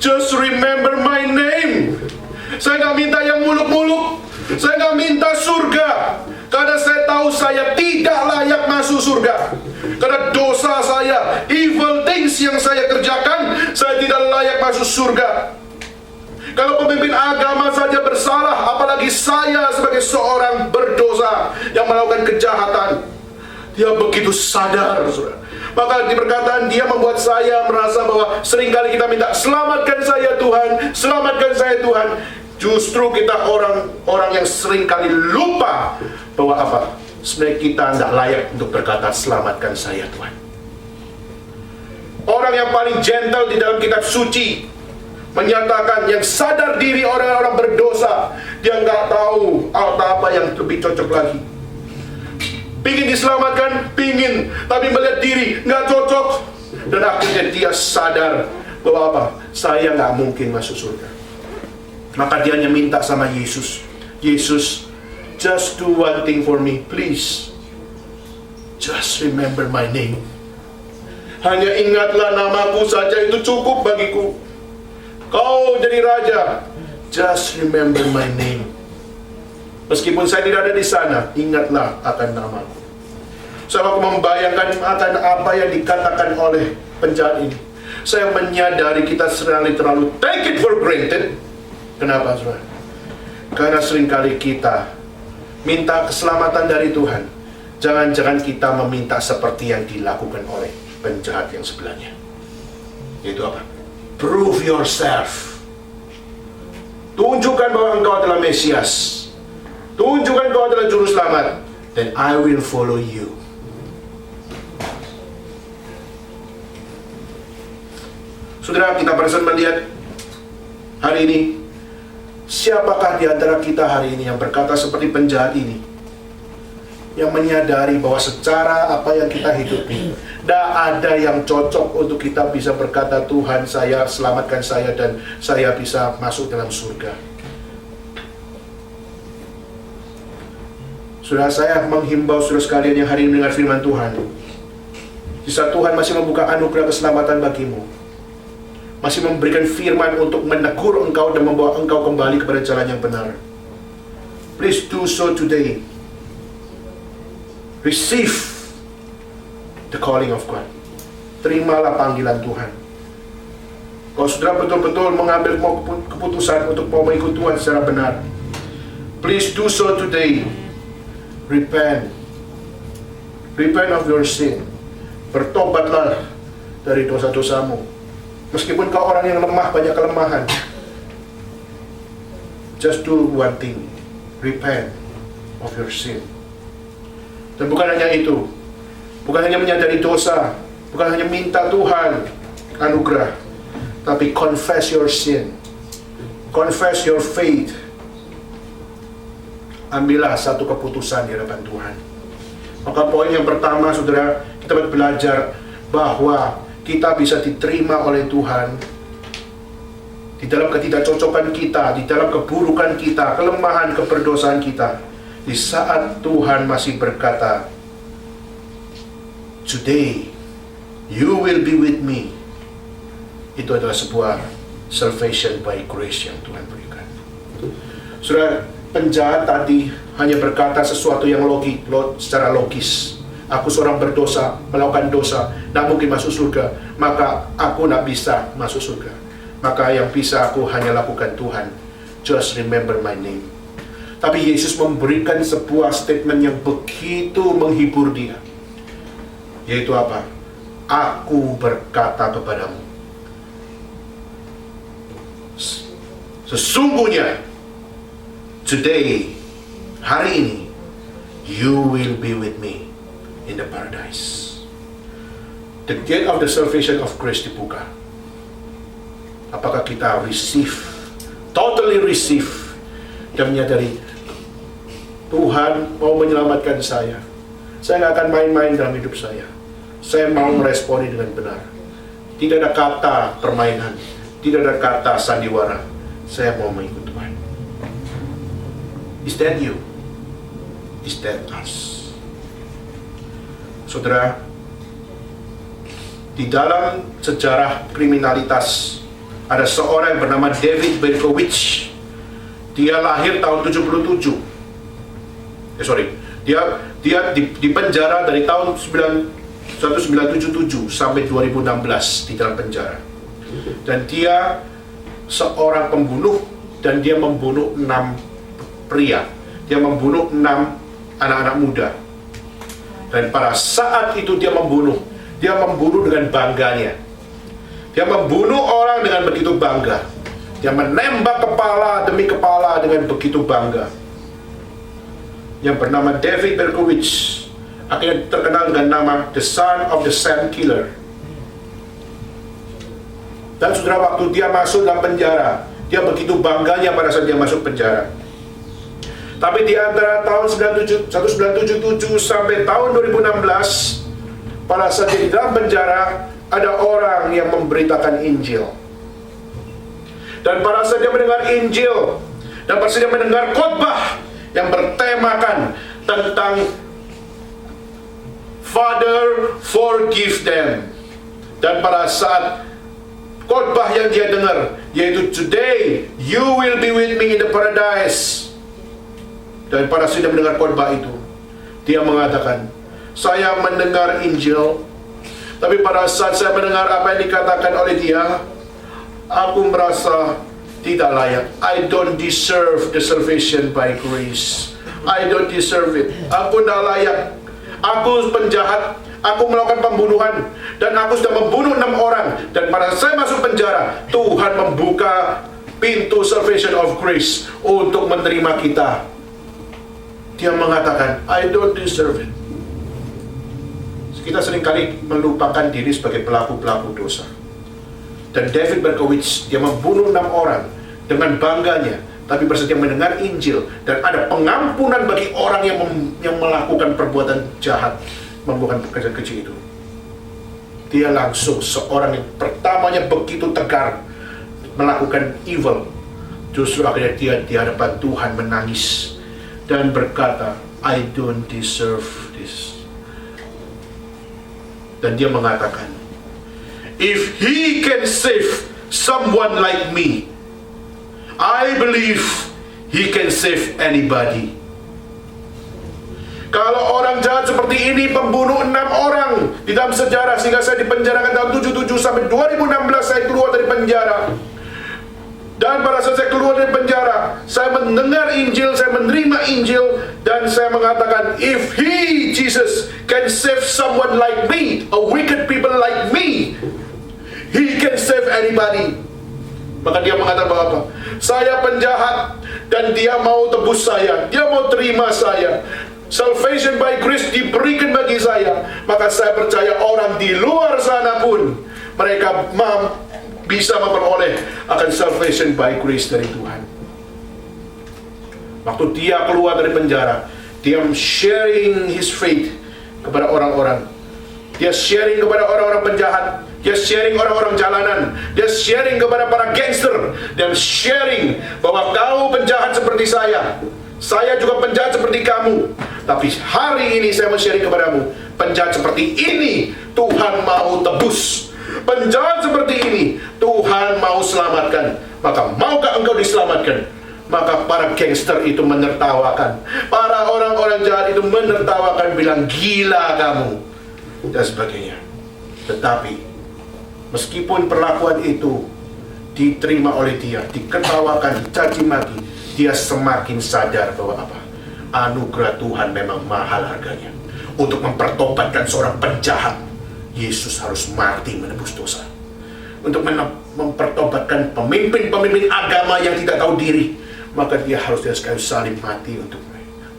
[SPEAKER 1] Just remember my name. Saya nggak minta yang muluk-muluk. Saya nggak minta surga, karena saya tahu saya tidak layak masuk surga. Karena dosa saya, evil things yang saya kerjakan, saya tidak layak masuk surga. Kalau pemimpin agama saja bersalah, apalagi saya sebagai seorang berdosa yang melakukan kejahatan. Dia begitu sadar, saudara. Maka di perkataan dia membuat saya merasa bahwa seringkali kita minta, selamatkan saya Tuhan, selamatkan saya Tuhan. Justru kita orang-orang yang seringkali lupa bahwa apa? Sebenarnya kita tidak layak untuk berkata, selamatkan saya Tuhan. Orang yang paling gentle di dalam kitab suci menyatakan, yang sadar diri orang-orang berdosa, dia nggak tahu apa yang lebih cocok lagi. Pingin diselamatkan, pingin, tapi melihat diri nggak cocok, dan akhirnya dia sadar bahwa apa? Saya nggak mungkin masuk surga. Maka dia hanya minta sama Yesus, Yesus, just do one thing for me, please. Just remember my name. Hanya ingatlah namaku saja, itu cukup bagiku. Kau jadi raja, just remember my name. Meskipun saya tidak ada di sana, ingatlah akan namaku. Saya membayangkan akan apa yang dikatakan oleh penjahat ini. Saya menyadari kita sering terlalu take it for granted. Kenapa, saudara? Karena seringkali kita minta keselamatan dari Tuhan. Jangan-jangan kita meminta seperti yang dilakukan oleh penjahat yang sebelahnya. Yaitu apa? Prove yourself. Tunjukkan bahwa engkau adalah Mesias. Tunjukkan kau adalah juru selamat, then I will follow you. Saudara, kita barusan melihat hari ini, siapakah di antara kita hari ini yang berkata seperti penjahat ini, yang menyadari bahwa secara apa yang kita hidupi, tidak ada yang cocok untuk kita bisa berkata, Tuhan, saya selamatkan saya dan saya bisa masuk dalam surga. Saudara, saya menghimbau saudara sekalian yang hari ini mendengar firman Tuhan. Di saat Tuhan masih membuka anugerah keselamatan bagimu, masih memberikan firman untuk menegur engkau dan membawa engkau kembali kepada jalan yang benar, please do so today. Receive the calling of God. Terimalah panggilan Tuhan. Kalau saudara betul-betul mengambil keputusan untuk mau mengikut Tuhan secara benar, please do so today. Repent of your sin. Bertobatlah dari dosa-dosamu. Meskipun kau orang yang lemah, banyak kelemahan. Just do one thing. Repent of your sin. Dan bukan hanya itu. Bukan hanya menyadari dosa. Bukan hanya minta Tuhan anugerah. Tapi confess your sin. Confess your faith. Ambillah satu keputusan di hadapan Tuhan. Maka poin yang pertama, saudara, kita belajar bahwa kita bisa diterima oleh Tuhan di dalam ketidakcocokan kita, di dalam keburukan kita, kelemahan, keberdosaan kita. Di saat Tuhan masih berkata, "Today, you will be with me." Itu adalah sebuah salvation by grace yang Tuhan berikan. Saudara, penjahat tadi hanya berkata sesuatu yang secara logis. Aku seorang berdosa, melakukan dosa, tidak mungkin masuk surga, maka aku tidak bisa masuk surga. Maka yang bisa aku hanya lakukan Tuhan, just remember my name. Tapi Yesus memberikan sebuah statement yang begitu menghibur dia. Yaitu apa? Aku berkata kepadamu, sesungguhnya today, hari ini, you will be with me in the paradise. The gate of the salvation of grace dibuka. Apakah kita receive, totally receive, dan menyadari Tuhan mau menyelamatkan saya. Saya nggak akan main-main dalam hidup saya. Saya mau meresponi dengan benar. Tidak ada kata permainan, tidak ada kata sandiwara. Saya mau mengikut Tuhan. Is that you? Is that us? Saudara, di dalam sejarah kriminalitas ada seorang yang bernama David Berkowitz. Dia lahir tahun 77. Dia di penjara dari tahun 1977 sampai 2016 di dalam penjara. Dan dia seorang pembunuh, dan dia membunuh 6 pria. Dia membunuh 6 anak-anak muda. Dan pada saat itu dia membunuh dengan bangganya. Dia membunuh orang dengan begitu bangga. Dia menembak kepala demi kepala dengan begitu bangga. Yang bernama David Berkowitz akhirnya terkenal dengan nama The Son of the Sand Killer. Dan saudara, waktu dia masuk dalam penjara, dia begitu bangganya pada saat dia masuk penjara. Tapi di antara tahun 1977 sampai tahun 2016, pada saat dia di dalam penjara, ada orang yang memberitakan Injil. Dan pada saat dia mendengar Injil, dan pada saat dia mendengar khotbah yang bertemakan tentang Father, forgive them. Dan pada saat khotbah yang dia dengar, yaitu today you will be with me in the paradise. Dan pada saat dia mendengar khotbah itu, dia mengatakan, saya mendengar Injil, tapi pada saat saya mendengar apa yang dikatakan oleh dia, aku merasa tidak layak. I don't deserve the salvation by grace. I don't deserve it. Aku tidak layak. Aku penjahat. Aku melakukan pembunuhan. Dan aku sudah membunuh 6 orang. Dan pada saat saya masuk penjara, Tuhan membuka pintu salvation of grace untuk menerima kita. Dia mengatakan, I don't deserve it. Kita seringkali melupakan diri sebagai pelaku-pelaku dosa. Dan David Berkowitz, dia membunuh 6 orang dengan bangganya, tapi bersedia mendengar Injil, dan ada pengampunan bagi orang yang melakukan perbuatan jahat, melakukan pekerjaan kecil itu. Dia langsung seorang yang pertamanya begitu tegar melakukan evil, justru akhirnya dia di hadapan Tuhan menangis dan berkata, I don't deserve this. Dan dia mengatakan, if he can save someone like me, I believe he can save anybody. Kalau orang jahat seperti ini pembunuh 6 orang di dalam sejarah, sehingga saya dipenjarakan tahun 77 sampai 2016 saya keluar dari penjara. Dan pada saat saya keluar dari penjara, saya mendengar Injil, saya menerima Injil, Dan saya mengatakan, if He, Jesus, can save someone like me, a wicked people like me, He can save anybody. Maka dia mengatakan bahwa apa? Saya penjahat dan dia mau tebus saya, dia mau terima saya. Salvation by grace diberikan bagi saya. Maka saya percaya orang di luar sana pun mereka bisa memperoleh akan salvation by grace dari Tuhan. Waktu dia keluar dari penjara, dia sharing his faith kepada orang-orang. Dia sharing kepada orang-orang penjahat. Dia sharing orang-orang jalanan. Dia sharing kepada para gangster. Dan sharing bahwa kamu penjahat seperti saya. Saya juga penjahat seperti kamu. Tapi hari ini saya mau sharing kepadamu, penjahat seperti ini Tuhan mau tebus. Penjahat seperti ini Tuhan mau selamatkan. Maka maukah engkau diselamatkan? Maka para gangster itu menertawakan, para orang-orang jahat itu menertawakan, bilang gila kamu dan sebagainya. Tetapi meskipun perlakuan itu diterima oleh dia, diketawakan, dicaci maki, dia semakin sadar bahwa apa? Anugerah Tuhan memang mahal harganya. Untuk mempertobatkan seorang penjahat, Yesus harus mati menebus dosa. Untuk mempertobatkan pemimpin-pemimpin agama yang tidak tahu diri, maka dia harus di atas kayu salib mati untuk mereka.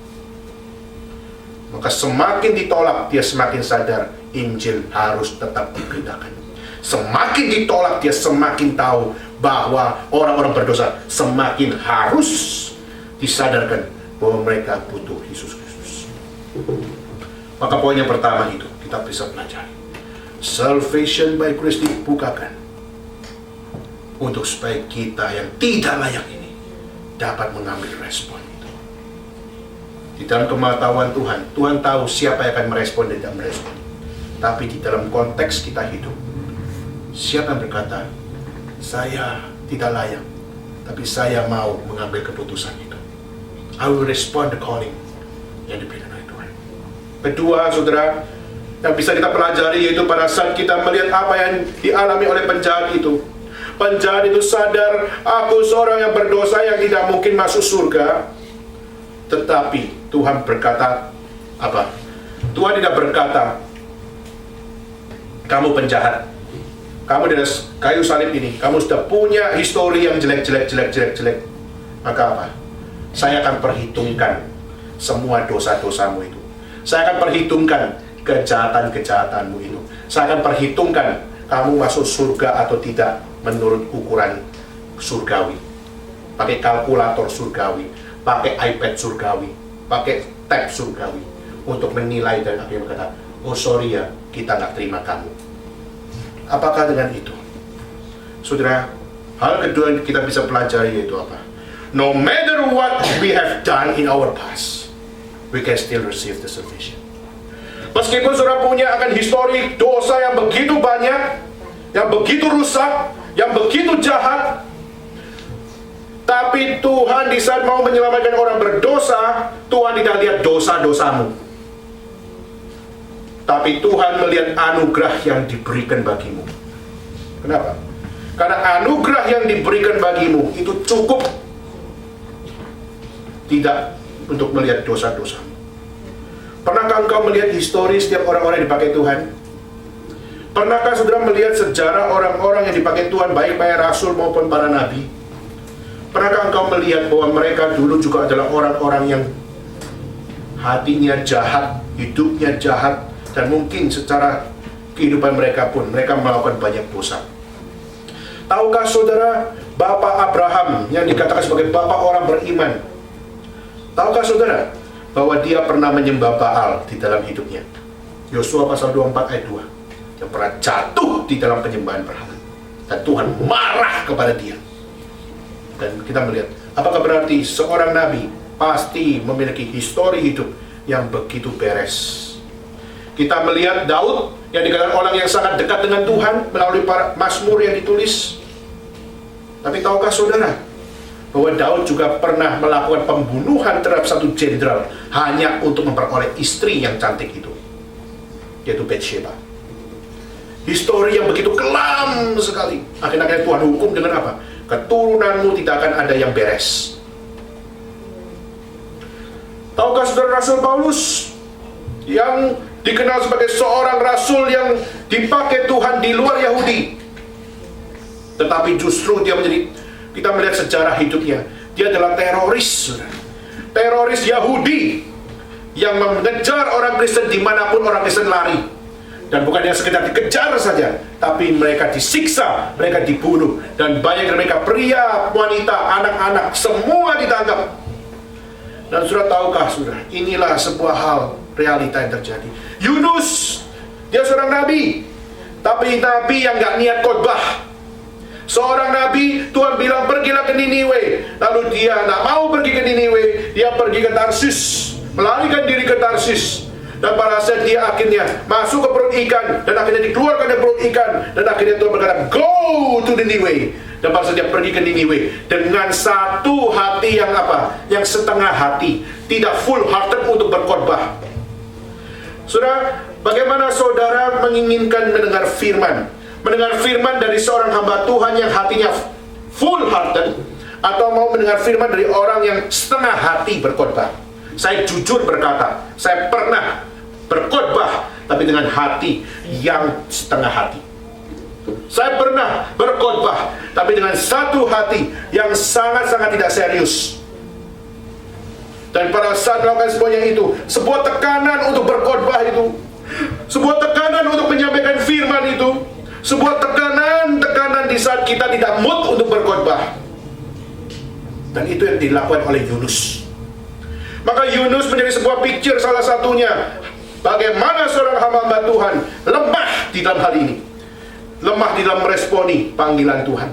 [SPEAKER 1] Maka semakin ditolak, dia semakin sadar Injil harus tetap diberitakan. Semakin ditolak, dia semakin tahu bahwa orang-orang berdosa semakin harus disadarkan bahwa mereka butuh Yesus Kristus. Maka poin yang pertama itu kita bisa pelajari. Salvation by grace dibukakan untuk supaya kita yang tidak layak ini dapat mengambil respon itu. Di dalam kematahuan Tuhan, Tuhan tahu siapa yang akan merespon dan tidak merespon. Tapi di dalam konteks kita hidup, siapa yang berkata, saya tidak layak, tapi saya mau mengambil keputusan itu. I will respond the calling yang diberikan oleh Tuhan. Kedua, saudara, yang bisa kita pelajari yaitu pada saat kita melihat apa yang dialami oleh penjahat itu. Penjahat itu sadar, aku seorang yang berdosa yang tidak mungkin masuk surga. Tetapi Tuhan berkata apa? Tuhan tidak berkata, kamu penjahat, kamu di atas kayu salib ini, kamu sudah punya histori yang jelek. Maka apa? Saya akan perhitungkan semua dosa-dosamu itu. Saya akan perhitungkan kejahatan-kejahatanmu itu. Saya akan perhitungkan kamu masuk surga atau tidak menurut ukuran surgawi, pakai kalkulator surgawi, pakai iPad surgawi, pakai tab surgawi untuk menilai dan akhirnya berkata, oh sorry ya, kita nggak terima kamu. Apakah dengan itu, saudara, hal kedua yang kita bisa pelajari yaitu apa? No matter what we have done in our past, we can still receive the salvation. Meskipun saudara punya akan histori dosa yang begitu banyak, yang begitu rusak, yang begitu jahat, tapi Tuhan di saat mau menyelamatkan orang berdosa, Tuhan tidak lihat dosa-dosamu, tapi Tuhan melihat anugerah yang diberikan bagimu. Kenapa? Karena anugerah yang diberikan bagimu itu cukup tidak untuk melihat dosa-dosamu. Pernahkah engkau melihat histori setiap orang-orang yang dipakai Tuhan? Pernahkah saudara melihat sejarah orang-orang yang dipakai Tuhan, baik para rasul maupun para nabi? Pernahkah engkau melihat bahwa mereka dulu juga adalah orang-orang yang hatinya jahat, hidupnya jahat, dan mungkin secara kehidupan mereka pun, mereka melakukan banyak dosa. Tahukah saudara, Bapak Abraham yang dikatakan sebagai Bapak orang beriman? Tahukah saudara, bahwa dia pernah menyembah Baal di dalam hidupnya? Yosua pasal 24 ayat 2. Yang pernah jatuh di dalam penyembahan berhala, dan Tuhan marah kepada dia. Dan kita melihat, apakah berarti seorang nabi pasti memiliki histori hidup yang begitu beres? Kita melihat Daud yang dikatakan orang yang sangat dekat dengan Tuhan melalui para mazmur yang ditulis. Tapi tahukah saudara bahwa Daud juga pernah melakukan pembunuhan terhadap satu jenderal hanya untuk memperoleh istri yang cantik itu, yaitu Bathsheba. Histori yang begitu kelam sekali. Akhirnya Tuhan hukum dengan apa? Keturunanmu tidak akan ada yang beres. Tahukah saudara Rasul Paulus yang dikenal sebagai seorang rasul yang dipakai Tuhan di luar Yahudi, tetapi justru dia menjadi, kita melihat sejarah hidupnya, dia adalah teroris, saudara. Teroris Yahudi yang mengejar orang Kristen dimanapun orang Kristen lari. Dan bukan yang sekedar dikejar saja, tapi mereka disiksa, mereka dibunuh, dan banyak dari mereka, pria, wanita, anak-anak, semua ditangkap. Dan sudah tahukah saudara, inilah sebuah hal realita yang terjadi. Yunus, dia seorang nabi, tapi nabi yang gak niat khotbah. Seorang nabi, Tuhan bilang pergilah ke Niniwe, lalu dia gak mau pergi ke Niniwe, dia pergi ke Tarsis, melarikan diri ke Tarsis. Dan pada saat dia akhirnya masuk ke perut ikan, dan akhirnya dikeluarkan dari perut ikan, dan akhirnya Tuhan berkata, go to Niniwe. Dan pada saat dia pergi ke Niniwe dengan satu hati yang apa? Yang setengah hati, tidak full hearted untuk berkhotbah. Saudara, bagaimana saudara menginginkan mendengar firman? Mendengar firman dari seorang hamba Tuhan yang hatinya full hearted, atau mau mendengar firman dari orang yang setengah hati berkhotbah? Saya jujur berkata, saya pernah berkhotbah tapi dengan hati yang setengah hati. Saya pernah berkhotbah tapi dengan satu hati yang sangat-sangat tidak serius. Dan pada saat melakukan semuanya itu, sebuah tekanan untuk berkhotbah itu, sebuah tekanan untuk menyampaikan firman itu, sebuah tekanan di saat kita tidak mood untuk berkhotbah. Dan itu yang dilakukan oleh Yunus. Maka Yunus menjadi sebuah picture salah satunya bagaimana seorang hamba Tuhan lemah di dalam hal ini, lemah di dalam meresponi panggilan Tuhan.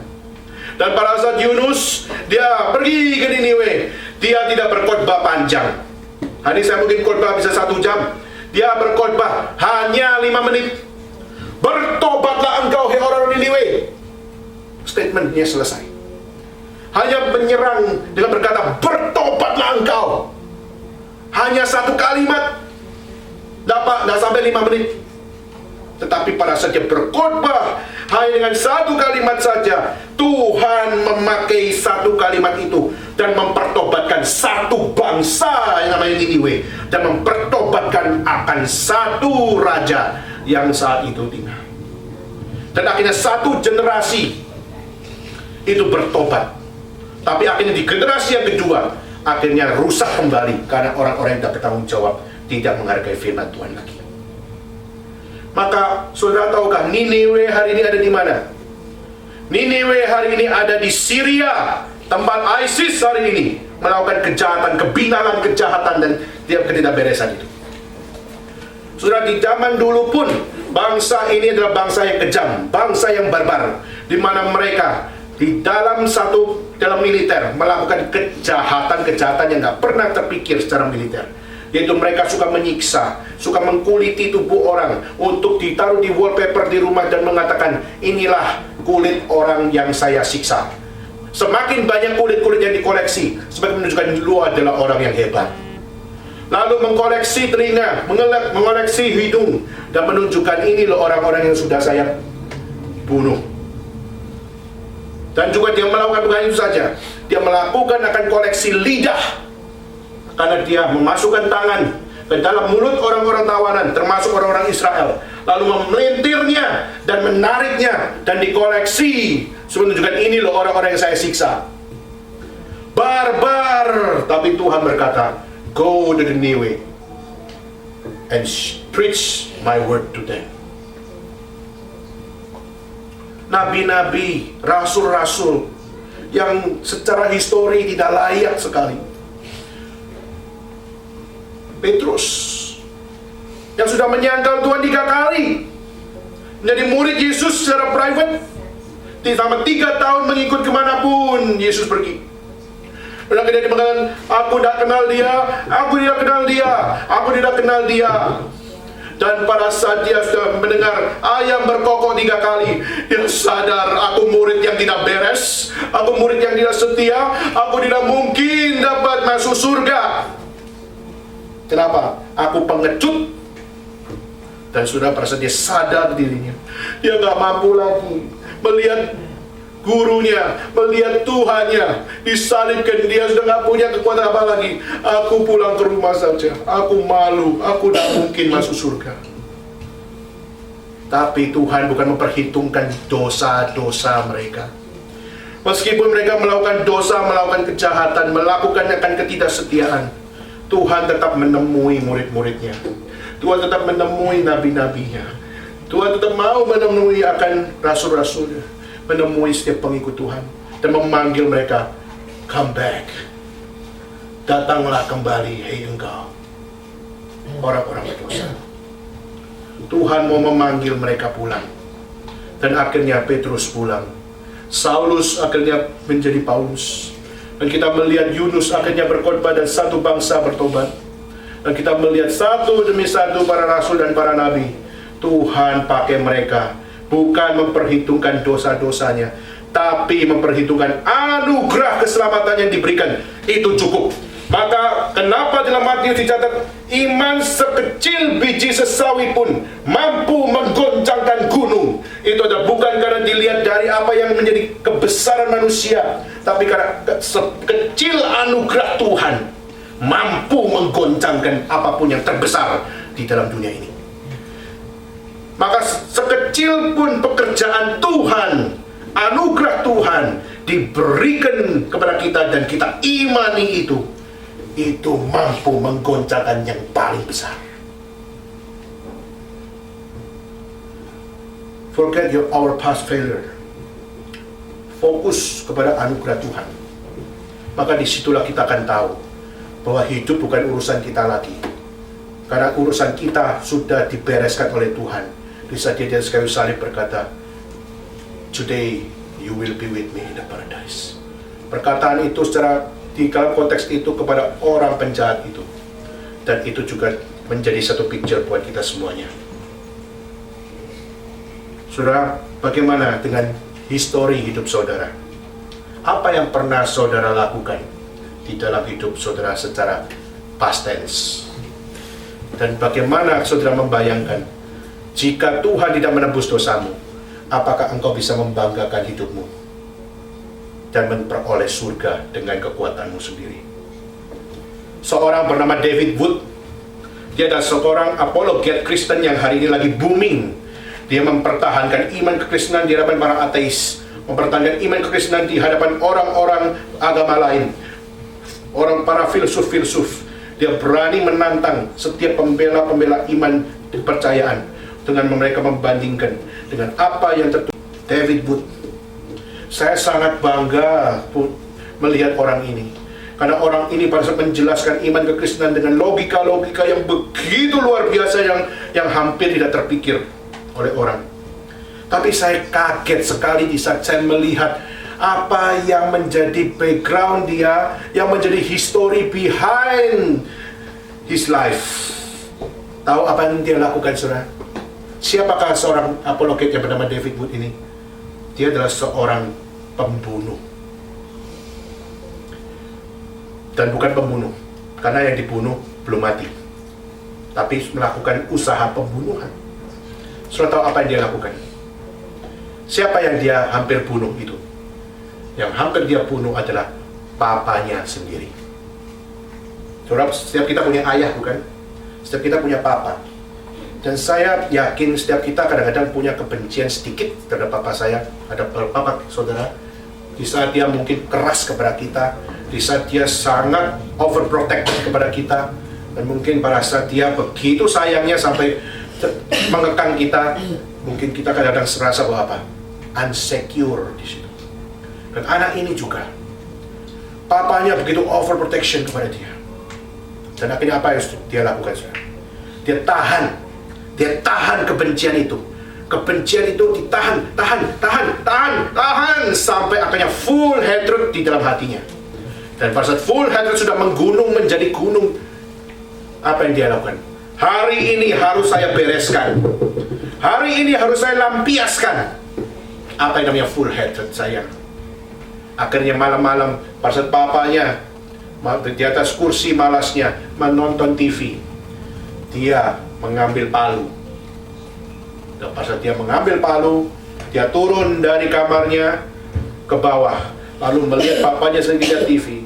[SPEAKER 1] Dan pada saat Yunus dia pergi ke Niniwe, dia tidak berkhotbah panjang. Hari saya mungkin khotbah bisa 1 jam, dia berkhotbah hanya 5 menit. Bertobatlah engkau hai orang Niniwe. Statementnya selesai. Hanya menyerang dengan berkata bertobatlah engkau. Hanya 1 kalimat, tidak sampai 5 menit. Tetapi pada saat dia berkhotbah hanya dengan 1 kalimat saja, Tuhan memakai 1 kalimat itu dan mempertobatkan satu bangsa yang namanya Niniwe, dan mempertobatkan akan satu raja yang saat itu tinggal. Dan akhirnya 1 generasi itu bertobat. Tapi akhirnya di generasi yang kedua, akhirnya rusak kembali karena orang-orang yang tidak bertanggung jawab, tidak menghargai firman Tuhan lagi. Maka saudara tahukah Niniwe hari ini ada di mana? Niniwe hari ini ada di Syria, tempat ISIS hari ini melakukan kejahatan, kebinasan, kejahatan, dan ketidakberesan itu. Saudara, di zaman dulu pun bangsa ini adalah bangsa yang kejam, bangsa yang barbar, di mana mereka di dalam militer melakukan kejahatan-kejahatan yang gak pernah terpikir secara militer. Yaitu mereka suka menyiksa, suka mengkuliti tubuh orang untuk ditaruh di wallpaper di rumah dan mengatakan, inilah kulit orang yang saya siksa. Semakin banyak kulit-kulit yang dikoleksi, semakin menunjukkan lu adalah orang yang hebat. Lalu mengkoleksi telinga, mengoleksi hidung, dan menunjukkan ini loh orang-orang yang sudah saya bunuh. Dan juga dia melakukan bukan itu saja, dia melakukan akan koleksi lidah, karena dia memasukkan tangan ke dalam mulut orang-orang tawanan, termasuk orang-orang Israel, lalu memelintirnya dan menariknya dan dikoleksi, menunjukkan ini loh orang-orang yang saya siksa. Barbar. Tapi Tuhan berkata, go to the Niniwe and preach my word to them. Nabi-nabi, rasul-rasul yang secara histori tidak layak sekali. Petrus yang sudah menyangkal Tuhan 3 kali, menjadi murid Yesus secara private, selama 3 tahun mengikut kemanapun Yesus pergi. Dan akhirnya dia mengatakan, aku tidak kenal dia, aku tidak kenal dia, aku tidak kenal dia. Dan pada saat dia sudah mendengar ayam berkokok 3 kali, dia sadar, aku murid yang tidak beres, aku murid yang tidak setia, aku tidak mungkin dapat masuk surga. Kenapa? Aku pengecut. Dan sudah pada saat dia sadar dirinya, dia gak mampu lagi melihat gurunya, melihat Tuhannya, disalibkan, dia sudah nggak punya kekuatan apa lagi. Aku pulang ke rumah saja, aku malu, aku tidak mungkin masuk surga. Tapi Tuhan bukan memperhitungkan dosa-dosa mereka. Meskipun mereka melakukan dosa, melakukan kejahatan, melakukan akan ketidaksetiaan, Tuhan tetap menemui murid-muridnya. Tuhan tetap menemui nabi-nabinya. Tuhan tetap mau menemui akan rasul-rasulnya, menemui setiap pengikut Tuhan, dan memanggil mereka, come back. Datanglah kembali, hei engkau, orang-orang berdosa. Tuhan mau memanggil mereka pulang. Dan akhirnya Petrus pulang. Saulus akhirnya menjadi Paulus. Dan kita melihat Yunus akhirnya berkhotbah dan satu bangsa bertobat. Dan kita melihat satu demi satu para rasul dan para nabi. Tuhan pakai mereka, bukan memperhitungkan dosa-dosanya, tapi memperhitungkan anugerah keselamatan yang diberikan. Itu cukup. Maka kenapa dalam Matius dicatat, iman sekecil biji sesawi pun mampu menggoncangkan gunung. Itu adalah bukan karena dilihat dari apa yang menjadi kebesaran manusia, tapi karena kecil anugerah Tuhan mampu menggoncangkan apapun yang terbesar di dalam dunia ini. Maka sekecil pun pekerjaan Tuhan, anugerah Tuhan diberikan kepada kita dan kita imani itu mampu menggoncangkan yang paling besar. Forget our past failure. Fokus kepada anugerah Tuhan. Maka disitulah kita akan tahu bahwa hidup bukan urusan kita lagi, karena urusan kita sudah dibereskan oleh Tuhan. Di saat dia di atas kayu salib berkata, today you will be with me in the paradise. Perkataan itu secara di dalam konteks itu kepada orang penjahat itu, dan itu juga menjadi satu picture buat kita semuanya. Saudara, bagaimana dengan histori hidup saudara? Apa yang pernah saudara lakukan di dalam hidup saudara secara past tense? Dan bagaimana saudara membayangkan jika Tuhan tidak menebus dosamu, apakah engkau bisa membanggakan hidupmu dan memperoleh surga dengan kekuatanmu sendiri? Seorang bernama David Wood, dia adalah seorang apologet Kristen yang hari ini lagi booming. Dia mempertahankan iman kekristenan di hadapan para ateis, mempertahankan iman kekristenan di hadapan orang-orang agama lain, para filsuf-filsuf. Dia berani menantang setiap pembela-pembela iman dan kepercayaan dengan mereka membandingkan dengan apa yang tertulis. David Wood, saya sangat bangga melihat orang ini, karena orang ini pada saat menjelaskan iman kekristenan dengan logika-logika yang begitu luar biasa, yang hampir tidak terpikir oleh orang. Tapi saya kaget sekali di saat saya melihat apa yang menjadi background dia, yang menjadi history behind his life. Tahu apa yang dia lakukan, saudara? Siapakah seorang apologet yang bernama David Wood ini? Dia adalah seorang pembunuh. Dan bukan pembunuh, karena yang dibunuh belum mati, tapi melakukan usaha pembunuhan. Saudara tahu apa yang dia lakukan? Siapa yang dia hampir bunuh itu? Yang hampir dia bunuh adalah papanya sendiri. Saudara, setiap kita punya ayah, bukan? Setiap kita punya papa. Dan saya yakin setiap kita kadang-kadang punya kebencian sedikit terhadap papa saya, terhadap papa saudara. Di saat dia mungkin keras kepada kita, di saat dia sangat overprotective kepada kita, dan mungkin pada saat dia begitu sayangnya sampai mengekang kita, mungkin kita kadang-kadang serasa bahwa apa? Unsecure di situ. Dan anak ini juga, papanya begitu overprotection kepada dia. Dan akhirnya apa yang dia lakukan, saudara? Dia tahan kebencian itu. Kebencian itu ditahan, tahan, sampai akhirnya full hatred di dalam hatinya. Dan pada saat full hatred sudah menggunung menjadi gunung, apa yang dia lakukan? Hari ini harus saya bereskan. Hari ini harus saya lampiaskan. Apa yang namanya full hatred saya? Akhirnya malam-malam pada saat papanya di atas kursi malasnya menonton TV, dia mengambil palu. Dan pada saat dia mengambil palu, dia turun dari kamarnya, ke bawah, lalu melihat papanya sedang lihat TV.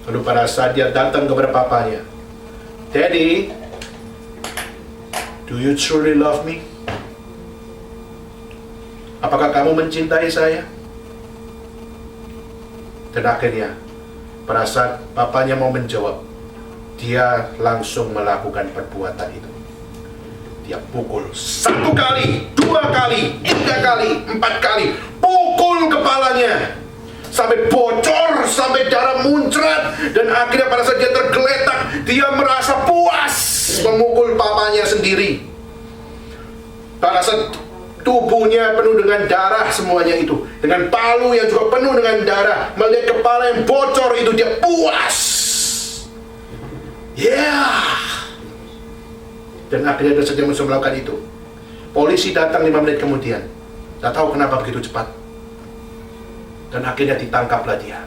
[SPEAKER 1] Lalu pada saat dia datang kepada papanya, "Daddy, do you truly love me? Apakah kamu mencintai saya?" Dan akhirnya, pada saat papanya mau menjawab, dia langsung melakukan perbuatan itu. Dia pukul 1 kali, 2 kali, 3 kali, 4 kali. Pukul kepalanya sampai bocor, sampai darah muncrat. Dan akhirnya pada saat dia tergeletak, dia merasa puas memukul papanya sendiri. Pada saat tubuhnya penuh dengan darah semuanya itu, dengan palu yang juga penuh dengan darah, melihat kepala yang bocor itu, dia puas. Dan akhirnya dia saja bisa melakukan itu. Polisi datang 5 menit kemudian. Tidak tahu kenapa begitu cepat. Dan akhirnya ditangkaplah dia.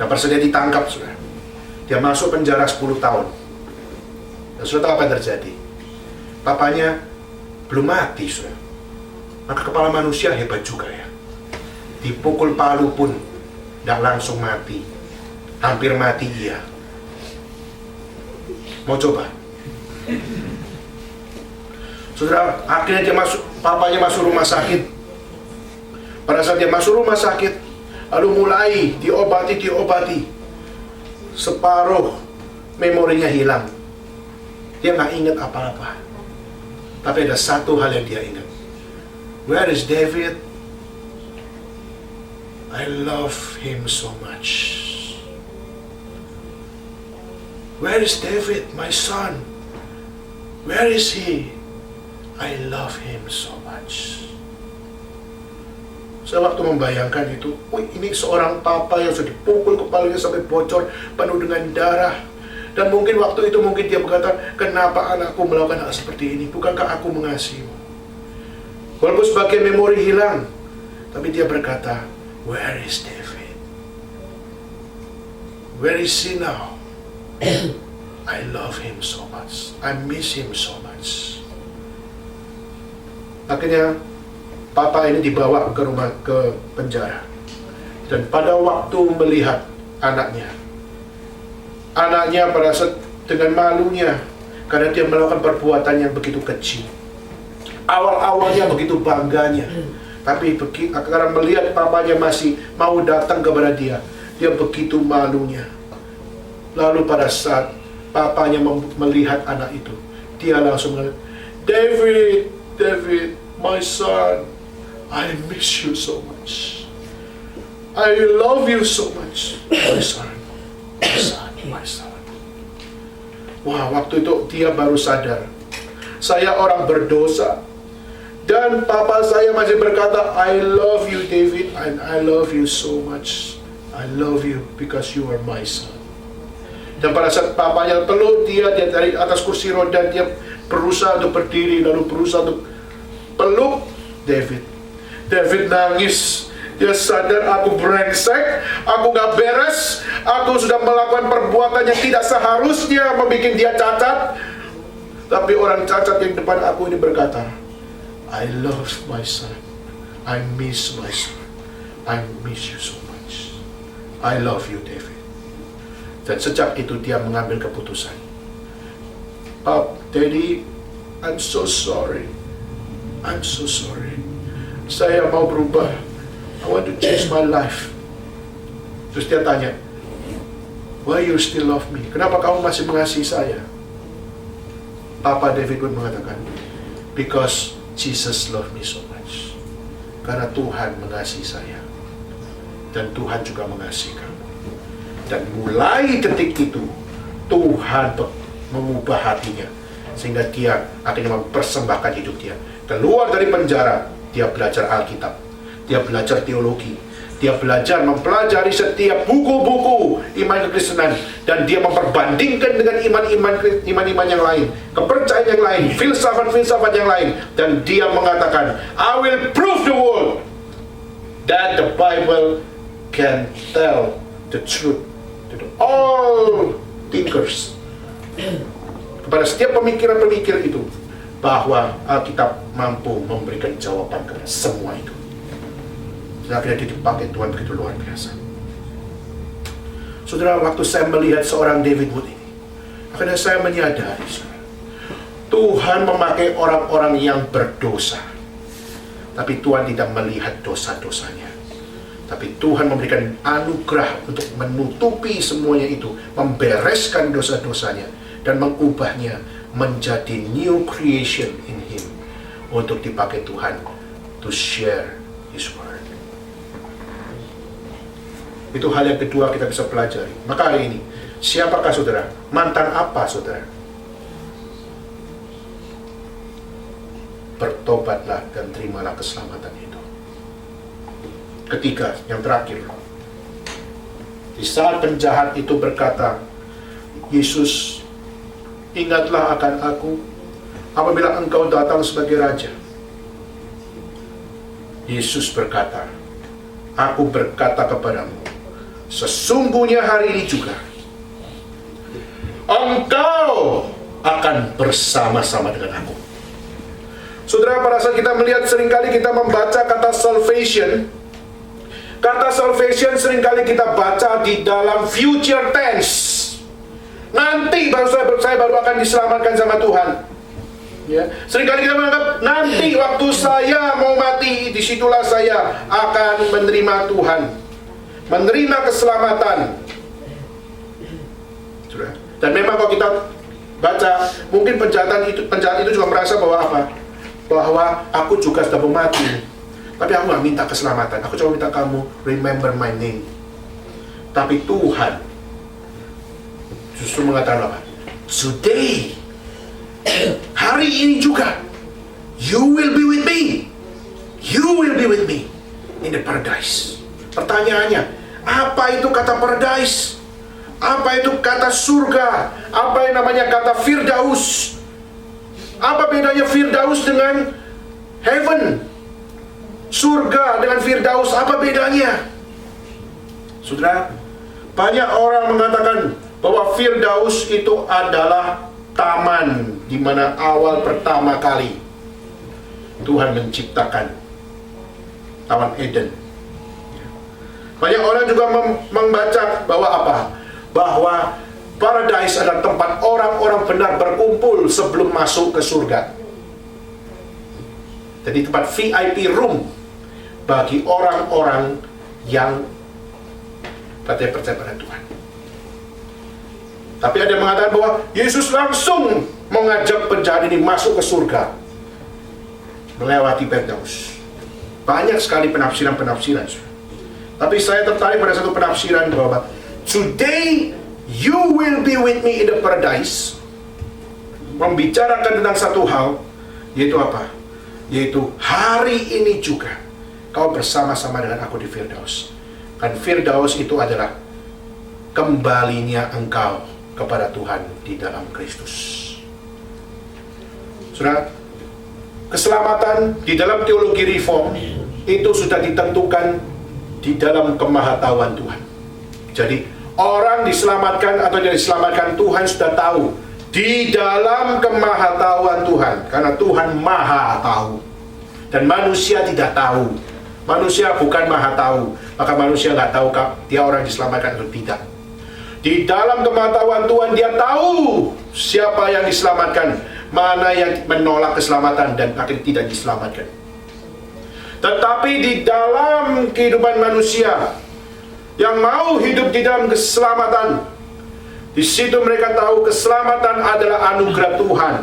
[SPEAKER 1] Dan pada saat dia ditangkap, saudara, dia masuk penjara 10 tahun. Dan saudara tahu apa yang terjadi? Papanya belum mati, saudara. Maka kepala manusia hebat juga ya. Dipukul palu pun tidak langsung mati. Hampir mati dia. Mau coba? Saudara, akhirnya dia papanya masuk rumah sakit. Pada saat dia masuk rumah sakit, lalu mulai diobati. Separuh memorinya hilang. Dia nggak ingat apa-apa. Tapi ada satu hal yang dia ingat. Where is David? I love him so much. Where is David, my son? Where is he? I love him so much. Saya waktu membayangkan itu, ini seorang papa yang sudah dipukul kepalanya sampai bocor, penuh dengan darah. Dan mungkin waktu itu dia berkata, "Kenapa anakku melakukan hal seperti ini? Bukankah aku mengasihimu?" Walaupun sebagian memori hilang, tapi dia berkata, "Where is David? Where is he now? I love him so much. I miss him so much." Akhirnya papa ini dibawa ke penjara. Dan pada waktu melihat anaknya pada saat dengan malunya karena dia melakukan perbuatan yang begitu kecil. Awal-awalnya begitu bangganya, tapi karena melihat papanya masih mau datang kepada dia begitu malunya. Lalu pada saat papanya melihat anak itu, dia langsung mengatakan, David, my son, I miss you so much. I love you so much, my son, my son. Wah, waktu itu dia baru sadar, saya orang berdosa. Dan papa saya masih berkata, I love you, David, and I love you so much. I love you because you are my son. Dan pada saat papanya peluk dia dari atas kursi roda, dia berusaha untuk berdiri, lalu berusaha untuk peluk David. David nangis. Dia sadar, aku brengsek, aku gak beres, aku sudah melakukan perbuatan yang tidak seharusnya membuat dia cacat. Tapi orang cacat yang depan aku ini berkata, I love my son, I miss my son, I miss you so much. I love you, David. Dan sejak itu dia mengambil keputusan. Daddy, I'm so sorry. I'm so sorry. Saya mau berubah. I want to change my life. Terus dia tanya, why you still love me? Kenapa kamu masih mengasihi saya? Papa David pun mengatakan, because Jesus loved me so much. Karena Tuhan mengasihi saya. Dan Tuhan juga mengasihi kamu. Dan mulai detik itu, Tuhan mengubah hatinya. Sehingga dia akhirnya mempersembahkan hidup dia. Keluar dari penjara, dia belajar Alkitab. Dia belajar teologi. Dia belajar mempelajari setiap buku-buku iman kekristenan. Dan dia memperbandingkan dengan iman-iman yang lain. Kepercayaan yang lain. Filsafat-filsafat yang lain. Dan dia mengatakan, I will prove the world that the Bible can tell the truth to all thinkers. Kepada setiap pemikiran-pemikir itu, bahwa Alkitab mampu memberikan jawaban kepada semua itu. Dan akhirnya dia dipakai Tuhan begitu luar biasa. Saudara, waktu saya melihat seorang David Wood ini, akhirnya saya menyadari, saudara, Tuhan memakai orang-orang yang berdosa, tapi Tuhan tidak melihat dosa-dosanya. Tapi Tuhan memberikan anugerah untuk menutupi semuanya itu, membereskan dosa-dosanya, dan mengubahnya menjadi new creation in Him, untuk dipakai Tuhan to share His word. Itu hal yang kedua kita bisa pelajari. Maka hari ini, siapakah saudara? Mantan apa saudara? Bertobatlah dan terimalah keselamatan itu. Ketiga, yang terakhir, di saat penjahat itu berkata, Yesus, ingatlah akan aku apabila engkau datang sebagai raja. Yesus berkata, aku berkata kepadamu, sesungguhnya hari ini juga engkau akan bersama-sama dengan aku. Saudara, pada saat kita melihat, seringkali kita membaca kata salvation. Kata salvation seringkali kita baca di dalam future tense. Nanti baru saya baru akan diselamatkan sama Tuhan. Ya, seringkali kita menganggap nanti waktu saya mau mati, disitulah saya akan menerima Tuhan, menerima keselamatan. Dan memang kalau kita baca, mungkin penjahat itu juga merasa bahwa apa? Bahwa aku juga sudah mau mati, tapi aku nggak minta keselamatan. Aku cuma minta kamu remember my name. Tapi Tuhan justru mengatakan apa? Today, hari ini juga, you will be with me. You will be with me in the paradise. Pertanyaannya, apa itu kata paradise? Apa itu kata surga? Apa yang namanya kata Firdaus? Apa bedanya Firdaus dengan heaven? Surga dengan Firdaus, apa bedanya? Saudara, banyak orang mengatakan bahwa Firdaus itu adalah taman di mana awal pertama kali Tuhan menciptakan Taman Eden. Banyak orang juga membaca bahwa apa? Bahwa paradise adalah tempat orang-orang benar berkumpul sebelum masuk ke surga. Jadi tempat VIP room bagi orang-orang yang percaya pada Tuhan. Tapi ada yang mengatakan bahwa Yesus langsung mengajak penjahat ini masuk ke surga melewati Firdaus. Banyak sekali penafsiran-penafsiran. Tapi saya tertarik pada satu penafsiran bahwa today you will be with me in the paradise, membicarakan tentang satu hal, yaitu apa? Yaitu hari ini juga kau bersama-sama dengan aku di Firdaus. Kan Firdaus itu adalah kembalinya engkau kepada Tuhan di dalam Kristus. Saudara, keselamatan di dalam teologi reform itu sudah ditentukan di dalam kemahatauan Tuhan. Jadi orang diselamatkan atau tidak diselamatkan, Tuhan sudah tahu di dalam kemahatauan Tuhan, karena Tuhan maha tahu dan manusia tidak tahu. Manusia bukan maha tahu, maka manusia nggak tahu dia orang diselamatkan atau tidak. Di dalam kemahatauan Tuhan, dia tahu siapa yang diselamatkan, mana yang menolak keselamatan dan akhirnya tidak diselamatkan. Tetapi di dalam kehidupan manusia yang mau hidup di dalam keselamatan, di situ mereka tahu keselamatan adalah anugerah Tuhan.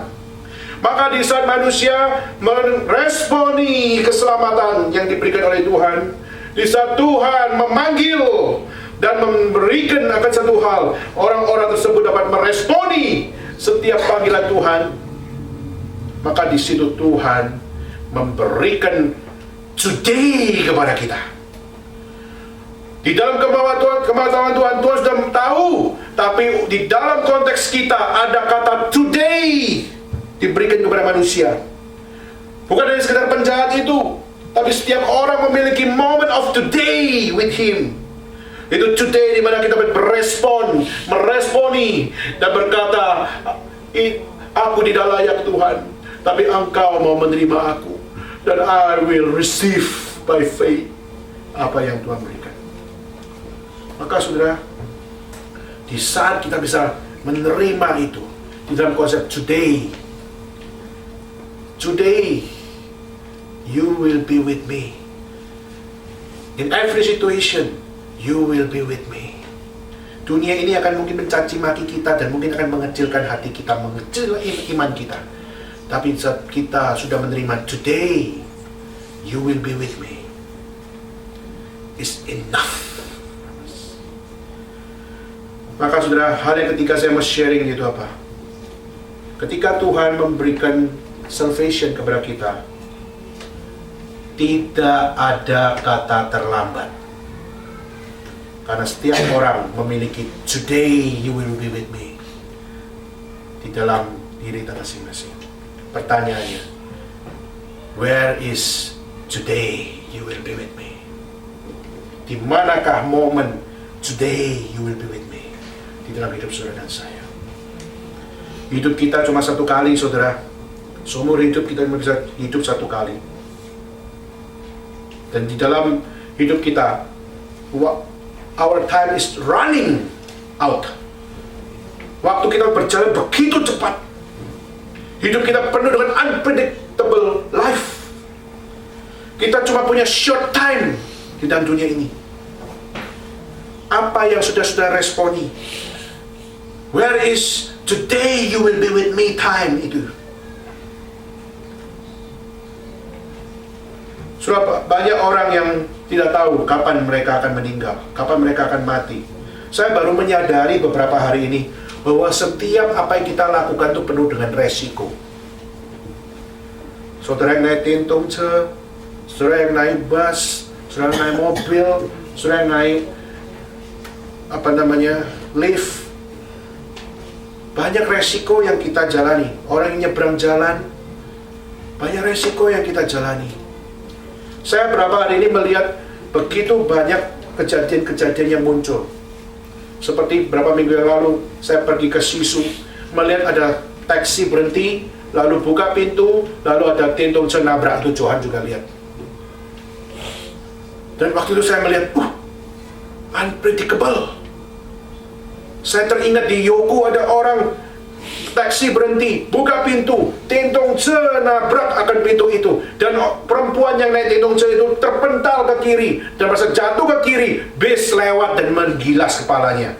[SPEAKER 1] Maka di saat manusia meresponi keselamatan yang diberikan oleh Tuhan, di saat Tuhan memanggil dan memberikan akan satu hal, orang-orang tersebut dapat meresponi setiap panggilan Tuhan. Maka di situ Tuhan memberikan today kepada kita. Di dalam kemahatauan Tuhan, Tuhan sudah tahu, tapi di dalam konteks kita ada kata today diberikan kepada manusia. Bukan dari sekedar penjahat itu, tapi setiap orang memiliki moment of today with Him. Itu today di mana kita meresponi dan berkata, aku tidak layak Tuhan, tapi Engkau mau menerima aku, dan I will receive by faith. apa yang Tuhan berikan. Maka saudara, di saat kita bisa menerima itu, di dalam konsep today, you will be with me. In every situation, you will be with me. Dunia ini akan mungkin mencaci maki kita dan mungkin akan mengecilkan hati kita, mengecilkan iman kita. Tapi saat kita sudah menerima today, you will be with me, is enough. Maka saudara, hal yang ketika saya mau sharing itu apa? Ketika Tuhan memberikan salvation kepada kita, tidak ada kata terlambat. Karena setiap orang memiliki today you will be with me di dalam diri kita masing-masing. Pertanyaannya, where is today you will be with me? Di manakah momen today you will be with me di dalam hidup saudara dan saya? Hidup kita cuma satu kali, saudara. Seumur hidup kita bisa hidup satu kali. Dan di dalam hidup kita, our time is running out. Waktu kita berjalan begitu cepat. Hidup kita penuh dengan unpredictable life. Kita cuma punya short time di dalam dunia ini. Apa yang sudah responi? Where is today you will be with me time itu? Sudah banyak orang yang tidak tahu kapan mereka akan meninggal, kapan mereka akan mati. Saya baru menyadari beberapa hari ini bahwa setiap apa yang kita lakukan itu penuh dengan resiko. Saudara yang naik tintung, saudara yang naik bus, saudara yang naik mobil, saudara yang naik lift. Banyak resiko yang kita jalani. Orang yang nyebrang jalan, banyak resiko yang kita jalani. Saya beberapa hari ini melihat begitu banyak kejadian-kejadian yang muncul. Seperti beberapa minggu yang lalu, saya pergi ke Sisu, melihat ada taksi berhenti, lalu buka pintu, lalu ada tintung nabrak, itu Johan juga lihat. Dan waktu itu saya melihat, unpredictable. Saya teringat di Yogo ada orang taksi berhenti, buka pintu, tintung nabrak akan pintu itu, dan perempuan yang naik tintung itu terpental ke kiri dan merasa jatuh ke kiri, bis lewat dan menggilas kepalanya.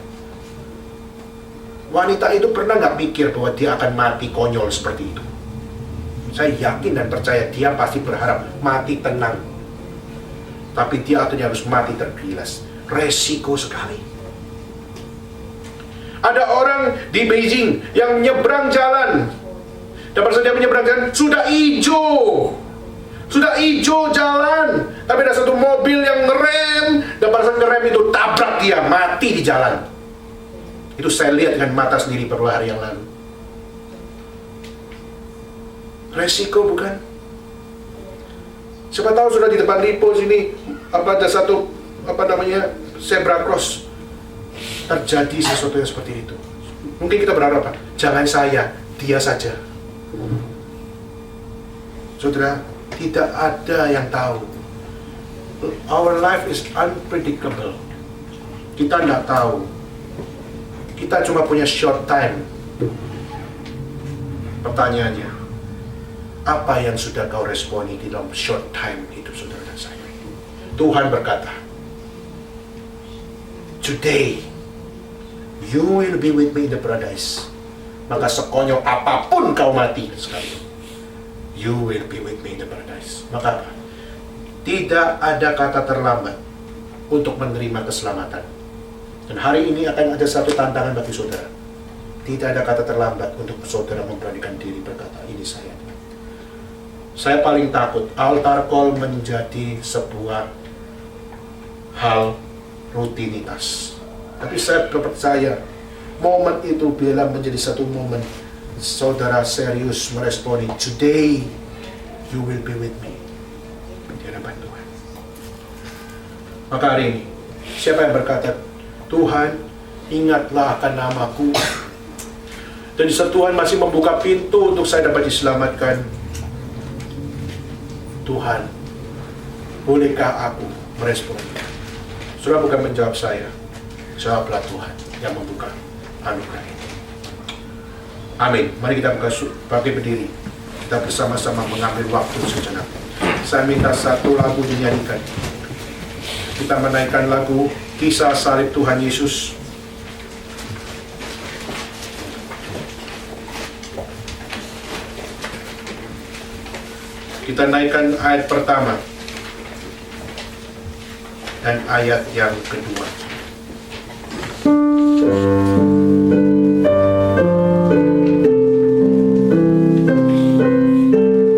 [SPEAKER 1] Wanita itu pernah nggak pikir bahwa dia akan mati konyol seperti itu? Saya yakin dan percaya dia pasti berharap mati tenang, tapi dia akhirnya harus mati tergilas. Resiko sekali. Ada orang di Beijing yang nyebrang jalan, dan pada saat dia menyeberang jalan sudah hijau jalan, tapi ada satu mobil yang ngerem, dan pada saat ngerem itu tabrak dia, mati di jalan. Itu saya lihat dengan mata sendiri beberapa hari yang lalu. Resiko bukan? Siapa tahu sudah di depan Lipo sini ada satu zebra cross, terjadi sesuatu yang seperti itu. Mungkin kita berharap, jangan saya, dia saja. Saudara, tidak ada yang tahu. Our life is unpredictable. Kita tidak tahu. Kita cuma punya short time. Pertanyaannya, apa yang sudah kau responi di dalam short time hidup saudara dan saya? Tuhan berkata, today you will be with me in the paradise. Maka sekonyol apapun kau mati sekali, you will be with me in the paradise. Maka apa? Tidak ada kata terlambat untuk menerima keselamatan. Dan hari ini akan ada satu tantangan bagi saudara. Tidak ada kata terlambat untuk saudara memberanikan diri berkata, ini saya. Saya paling takut altar call menjadi sebuah hal rutinitas. Tapi saya percaya momen itu bila menjadi satu momen saudara serius meresponi, today you will be with me di hadapan Tuhan. Maka hari ini, siapa yang berkata, Tuhan, ingatlah akan namaku, dan saat Tuhan masih membuka pintu untuk saya dapat diselamatkan, Tuhan, bolehkah aku merespon. Saudara bukan menjawab saya, jawablah Tuhan yang membuka anugerah ini. Amin. Mari kita pakai berdiri. Kita bersama-sama mengambil waktu sejenak. Saya minta satu lagu dinyanyikan. Kita menaikkan lagu Kisah Salib Tuhan Yesus. Kita naikkan ayat pertama dan ayat yang kedua.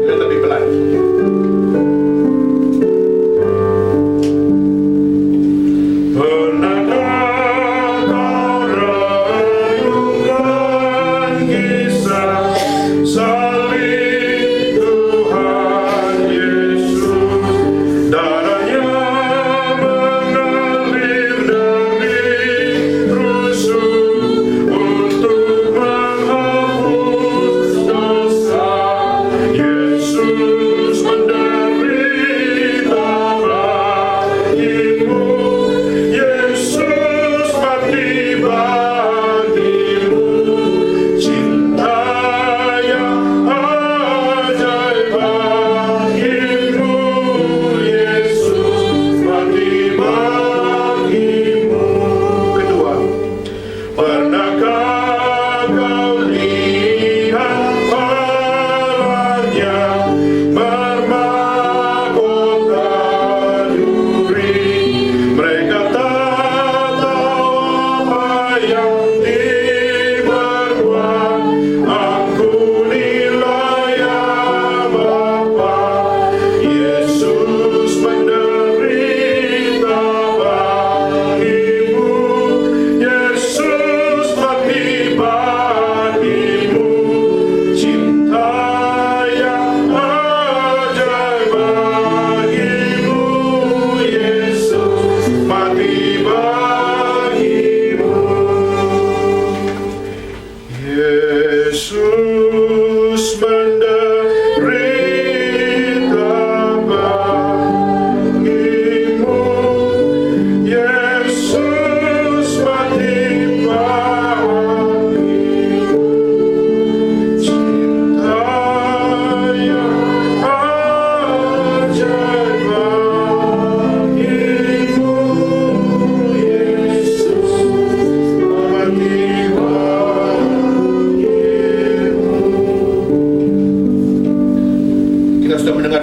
[SPEAKER 1] Lebih pelan.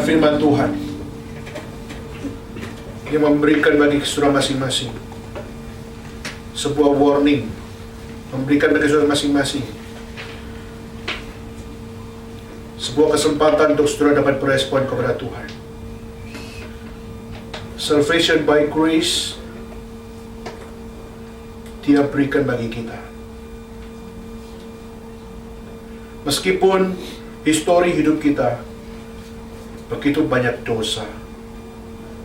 [SPEAKER 1] Firman Tuhan yang memberikan bagi saudara masing-masing sebuah warning, memberikan bagi saudara masing-masing sebuah kesempatan untuk saudara dapat berespon kepada Tuhan. Salvation by grace Dia berikan bagi kita. Meskipun histori hidup kita begitu banyak dosa,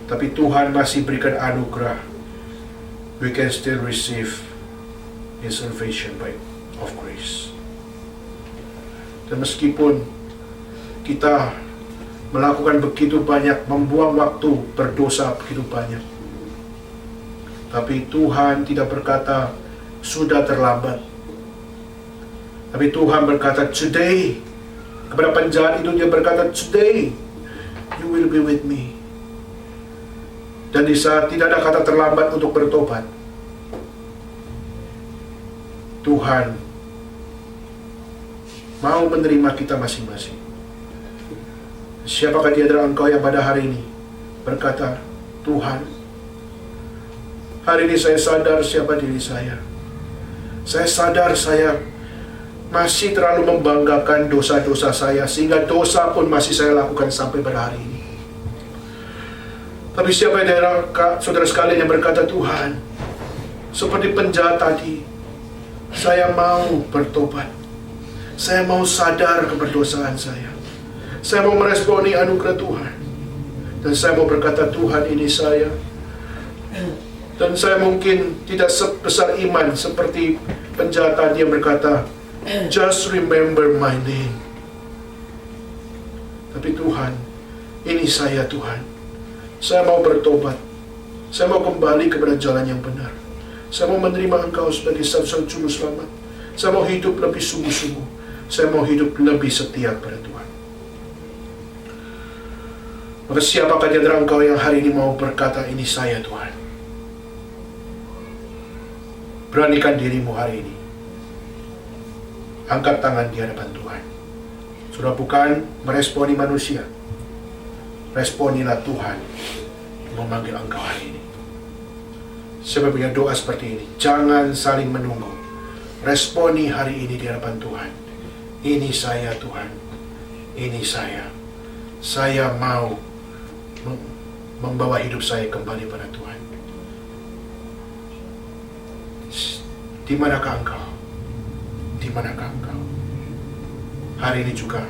[SPEAKER 1] tapi Tuhan masih berikan anugerah. We can still receive His salvation by of grace. Dan meskipun kita melakukan begitu banyak, membuang waktu berdosa begitu banyak, tapi Tuhan tidak berkata sudah terlambat. Tapi Tuhan berkata today. Kepada penjahat itu Dia berkata today you will be with me. Dan di saat tidak ada kata terlambat untuk bertobat, Tuhan mau menerima kita masing-masing. Siapakah di antara engkau yang pada hari ini berkata, Tuhan, hari ini saya sadar siapa diri saya. Saya sadar saya masih terlalu membanggakan dosa-dosa saya, sehingga dosa pun masih saya lakukan sampai pada hari ini. Tapi siapa di antara saudara sekalian yang berkata, Tuhan, seperti penjahat tadi, saya mau bertobat. Saya mau sadar keberdosaan saya. Saya mau meresponi anugerah Tuhan. Dan saya mau berkata, Tuhan, ini saya. Dan saya mungkin tidak sebesar iman seperti penjahat tadi yang berkata, just remember my name. Tapi Tuhan, ini saya Tuhan. Saya mau bertobat. Saya mau kembali kepada jalan yang benar. Saya mau menerima Engkau sebagai satu-satunya juru selamat. Saya mau hidup lebih sungguh-sungguh. Saya mau hidup lebih setia kepada Tuhan. Maka siapakah di antara Engkau yang hari ini mau berkata, ini saya Tuhan? Beranikan dirimu hari ini. Angkat tangan di hadapan Tuhan. Sudah bukan meresponi manusia. Responilah Tuhan memanggil engkau hari ini. Saya punya doa seperti ini. Jangan saling menunggu. Responi hari ini di hadapan Tuhan. Ini saya Tuhan. Ini saya. Saya mau membawa hidup saya kembali pada Tuhan. Di manakah engkau? Di manakah engkau? Hari ini juga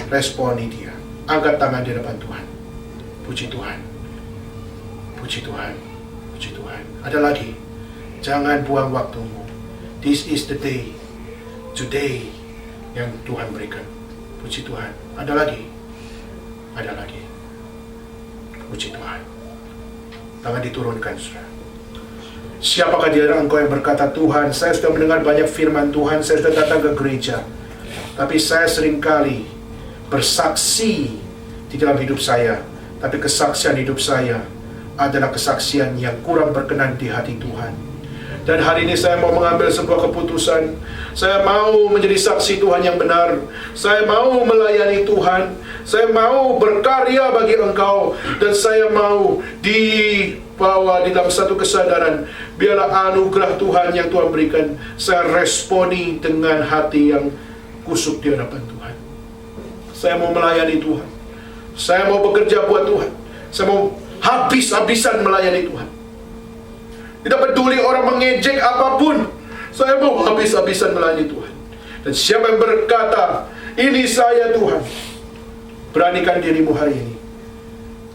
[SPEAKER 1] responi dia. Angkat tangan di hadapan Tuhan. Puji Tuhan. Puji Tuhan. Puji Tuhan. Ada lagi. Jangan buang waktumu. This is the day. Today yang Tuhan berikan. Puji Tuhan. Ada lagi. Ada lagi. Puji Tuhan. Tangan diturunkan, saudara. Siapakah di antara engkau yang berkata, Tuhan, saya sudah mendengar banyak firman Tuhan, saya sudah datang ke gereja, tapi saya seringkali bersaksi di dalam hidup saya, tapi kesaksian hidup saya adalah kesaksian yang kurang berkenan di hati Tuhan. Dan hari ini saya mau mengambil sebuah keputusan. Saya mau menjadi saksi Tuhan yang benar. Saya mau melayani Tuhan. Saya mau berkarya bagi Engkau. Dan saya mau dibawa di dalam satu kesadaran. Biarlah anugerah Tuhan yang Tuhan berikan, saya responi dengan hati yang kusuk di hadapan Tuhan. Saya mau melayani Tuhan. Saya mau bekerja buat Tuhan. Saya mau habis-habisan melayani Tuhan. Tidak peduli orang mengejek apapun, saya mau habis-habisan melayani Tuhan. Dan siapa yang berkata, ini saya Tuhan, beranikan dirimu hari ini.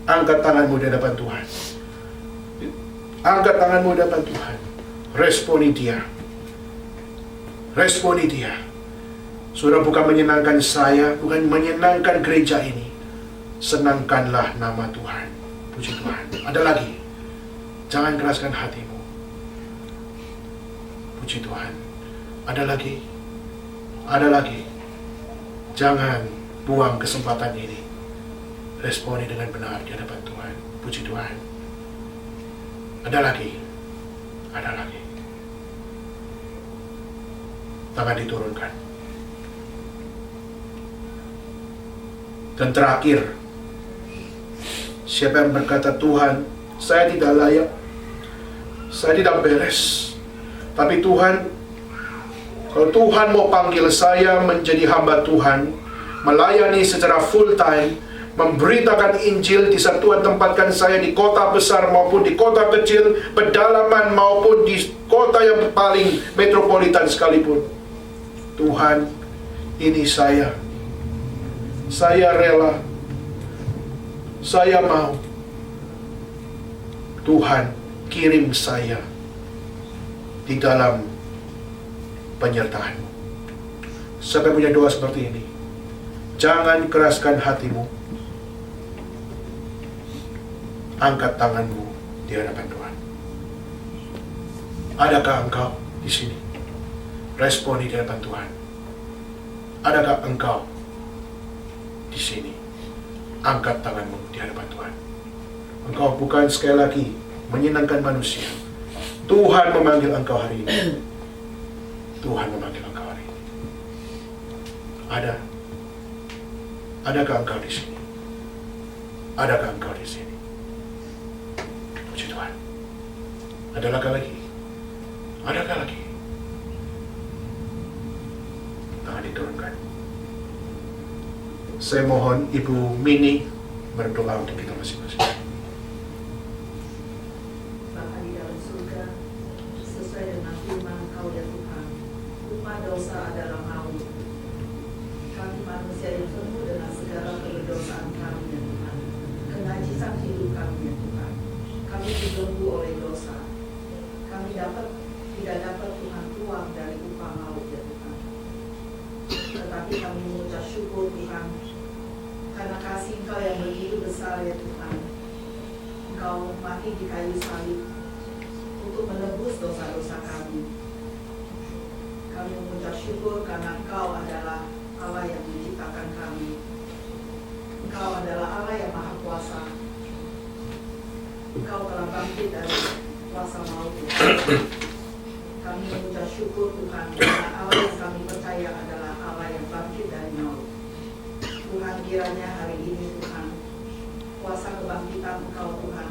[SPEAKER 1] Angkat tanganmu di hadapan Tuhan. Angkat tanganmu di hadapan Tuhan. Responi dia. Responi dia. Sudah bukan menyenangkan saya, bukan menyenangkan gereja ini. Senangkanlah nama Tuhan. Puji Tuhan. Ada lagi. Jangan keraskan hatimu. Puji Tuhan. Ada lagi. Ada lagi. Jangan buang kesempatan ini. Responi dengan benar di hadapan Tuhan. Puji Tuhan. Ada lagi. Ada lagi. Tangan diturunkan. Dan terakhir, siapa yang berkata, Tuhan, saya tidak layak, saya tidak beres, tapi Tuhan, kalau Tuhan mau panggil saya menjadi hamba Tuhan, melayani secara full time, memberitakan Injil di saat Tuhan tempatkan saya di kota besar maupun di kota kecil, pedalaman maupun di kota yang paling metropolitan sekalipun, Tuhan, ini saya rela, saya mau. Tuhan, kirim saya di dalam penyertaan-Mu. Sampai punya doa seperti ini. Jangan keraskan hatimu. Angkat tanganmu di hadapan Tuhan. Adakah engkau di sini? Responi di hadapan Tuhan. Adakah engkau di sini? Angkat tanganmu di hadapan Tuhan. Engkau bukan sekali lagi menyenangkan manusia. Tuhan memanggil engkau hari ini. Tuhan memanggil engkau hari ini. Adakah engkau di sini? Adakah engkau di sini? Puji Tuhan. Adakah lagi? Adakah lagi? Tangan diturunkan. Saya mohon Ibu Mini berdoa untuk kita masing-masing.
[SPEAKER 2] Bapa di dalam surga, sesuai dengan firman Engkau ya Tuhan, upah dosa adalah maut. Kami manusia yang penuh dengan segala keberdosaan kami ya Tuhan, kenajisan hidup kami ya Tuhan. Kami dibelenggu oleh dosa. Kami tidak dapat Tuhan keluar dari upah maut ya Tuhan. Tetapi kami mengucap syukur Tuhan, karena kasih Engkau yang begitu besar ya Tuhan. Engkau mati di kayu salib untuk menebus dosa-dosa kami. Kami mengucap syukur karena Engkau adalah Allah yang menciptakan kami. Engkau adalah Allah yang Maha Kuasa. Engkau telah bangkit dari kuasa maut. Kami mengucap syukur Tuhan karena Allah yang kami percaya adalah Allah yang bangkit dari maut. Tuhan, kiranya hari ini Tuhan, kuasa kebangkitan Engkau Tuhan,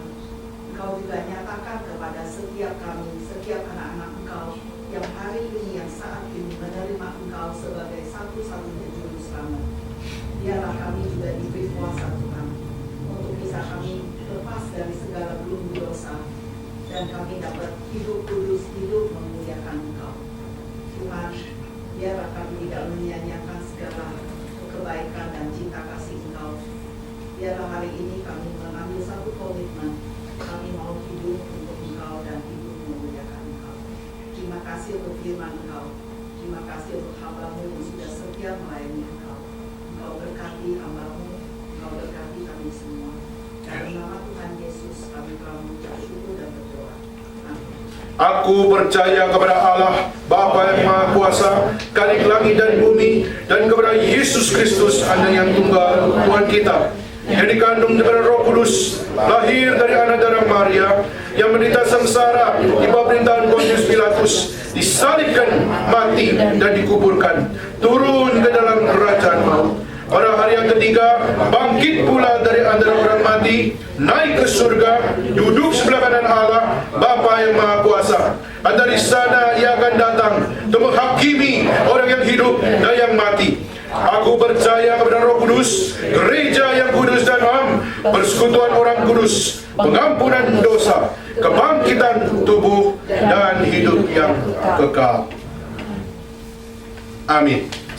[SPEAKER 2] Engkau juga nyatakan kepada setiap kami, setiap anak-anak Engkau yang hari ini, yang saat ini menerima Engkau sebagai satu-satunya juru selamat. Biarlah kami juga diberi kuasa Tuhan untuk bisa kami lepas dari segala belenggu dosa dan kami dapat hidup kudus, hidup memuliakan Engkau. Tuhan, biarlah kami tidak menyia-nyiakan segala kebaikan dan cinta kasih Engkau. Biarlah hari ini kami mengambil satu komitmen, kami mau hidup untuk Engkau dan hidup memuliakan Engkau. Terima kasih untuk firman Engkau. Terima kasih untuk hamba-Mu yang sudah setia melayani Engkau. Engkau berkati hamba-Mu, Engkau berkati kami semua. Dalam nama Tuhan Yesus kami telah mengucap syukur dan berdoa. Amin.
[SPEAKER 1] Aku percaya kepada Allah, Bapa yang Maha Kuasa, Khalik langit dan bumi, dan kepada Yesus Kristus, Anak yang tunggal, Tuhan kita, yang dikandung daripada Roh Kudus, lahir dari anak darah Maria, yang menderita sengsara di bawah pemerintahan Pontius Pilatus, disalibkan, mati, dan dikuburkan, turun ke dalam kerajaan maut. Pada hari yang ketiga, bangkit pula dari antara orang mati, naik ke surga, duduk sebelah kanan Allah, Bapa yang Maha Kuasa. Dan dari sana Ia akan datang untuk menghakimi orang yang hidup dan yang mati. Aku percaya kepada Roh Kudus, gereja yang kudus dan am, persekutuan orang kudus, pengampunan dosa, kebangkitan tubuh, dan hidup yang kekal. Amin.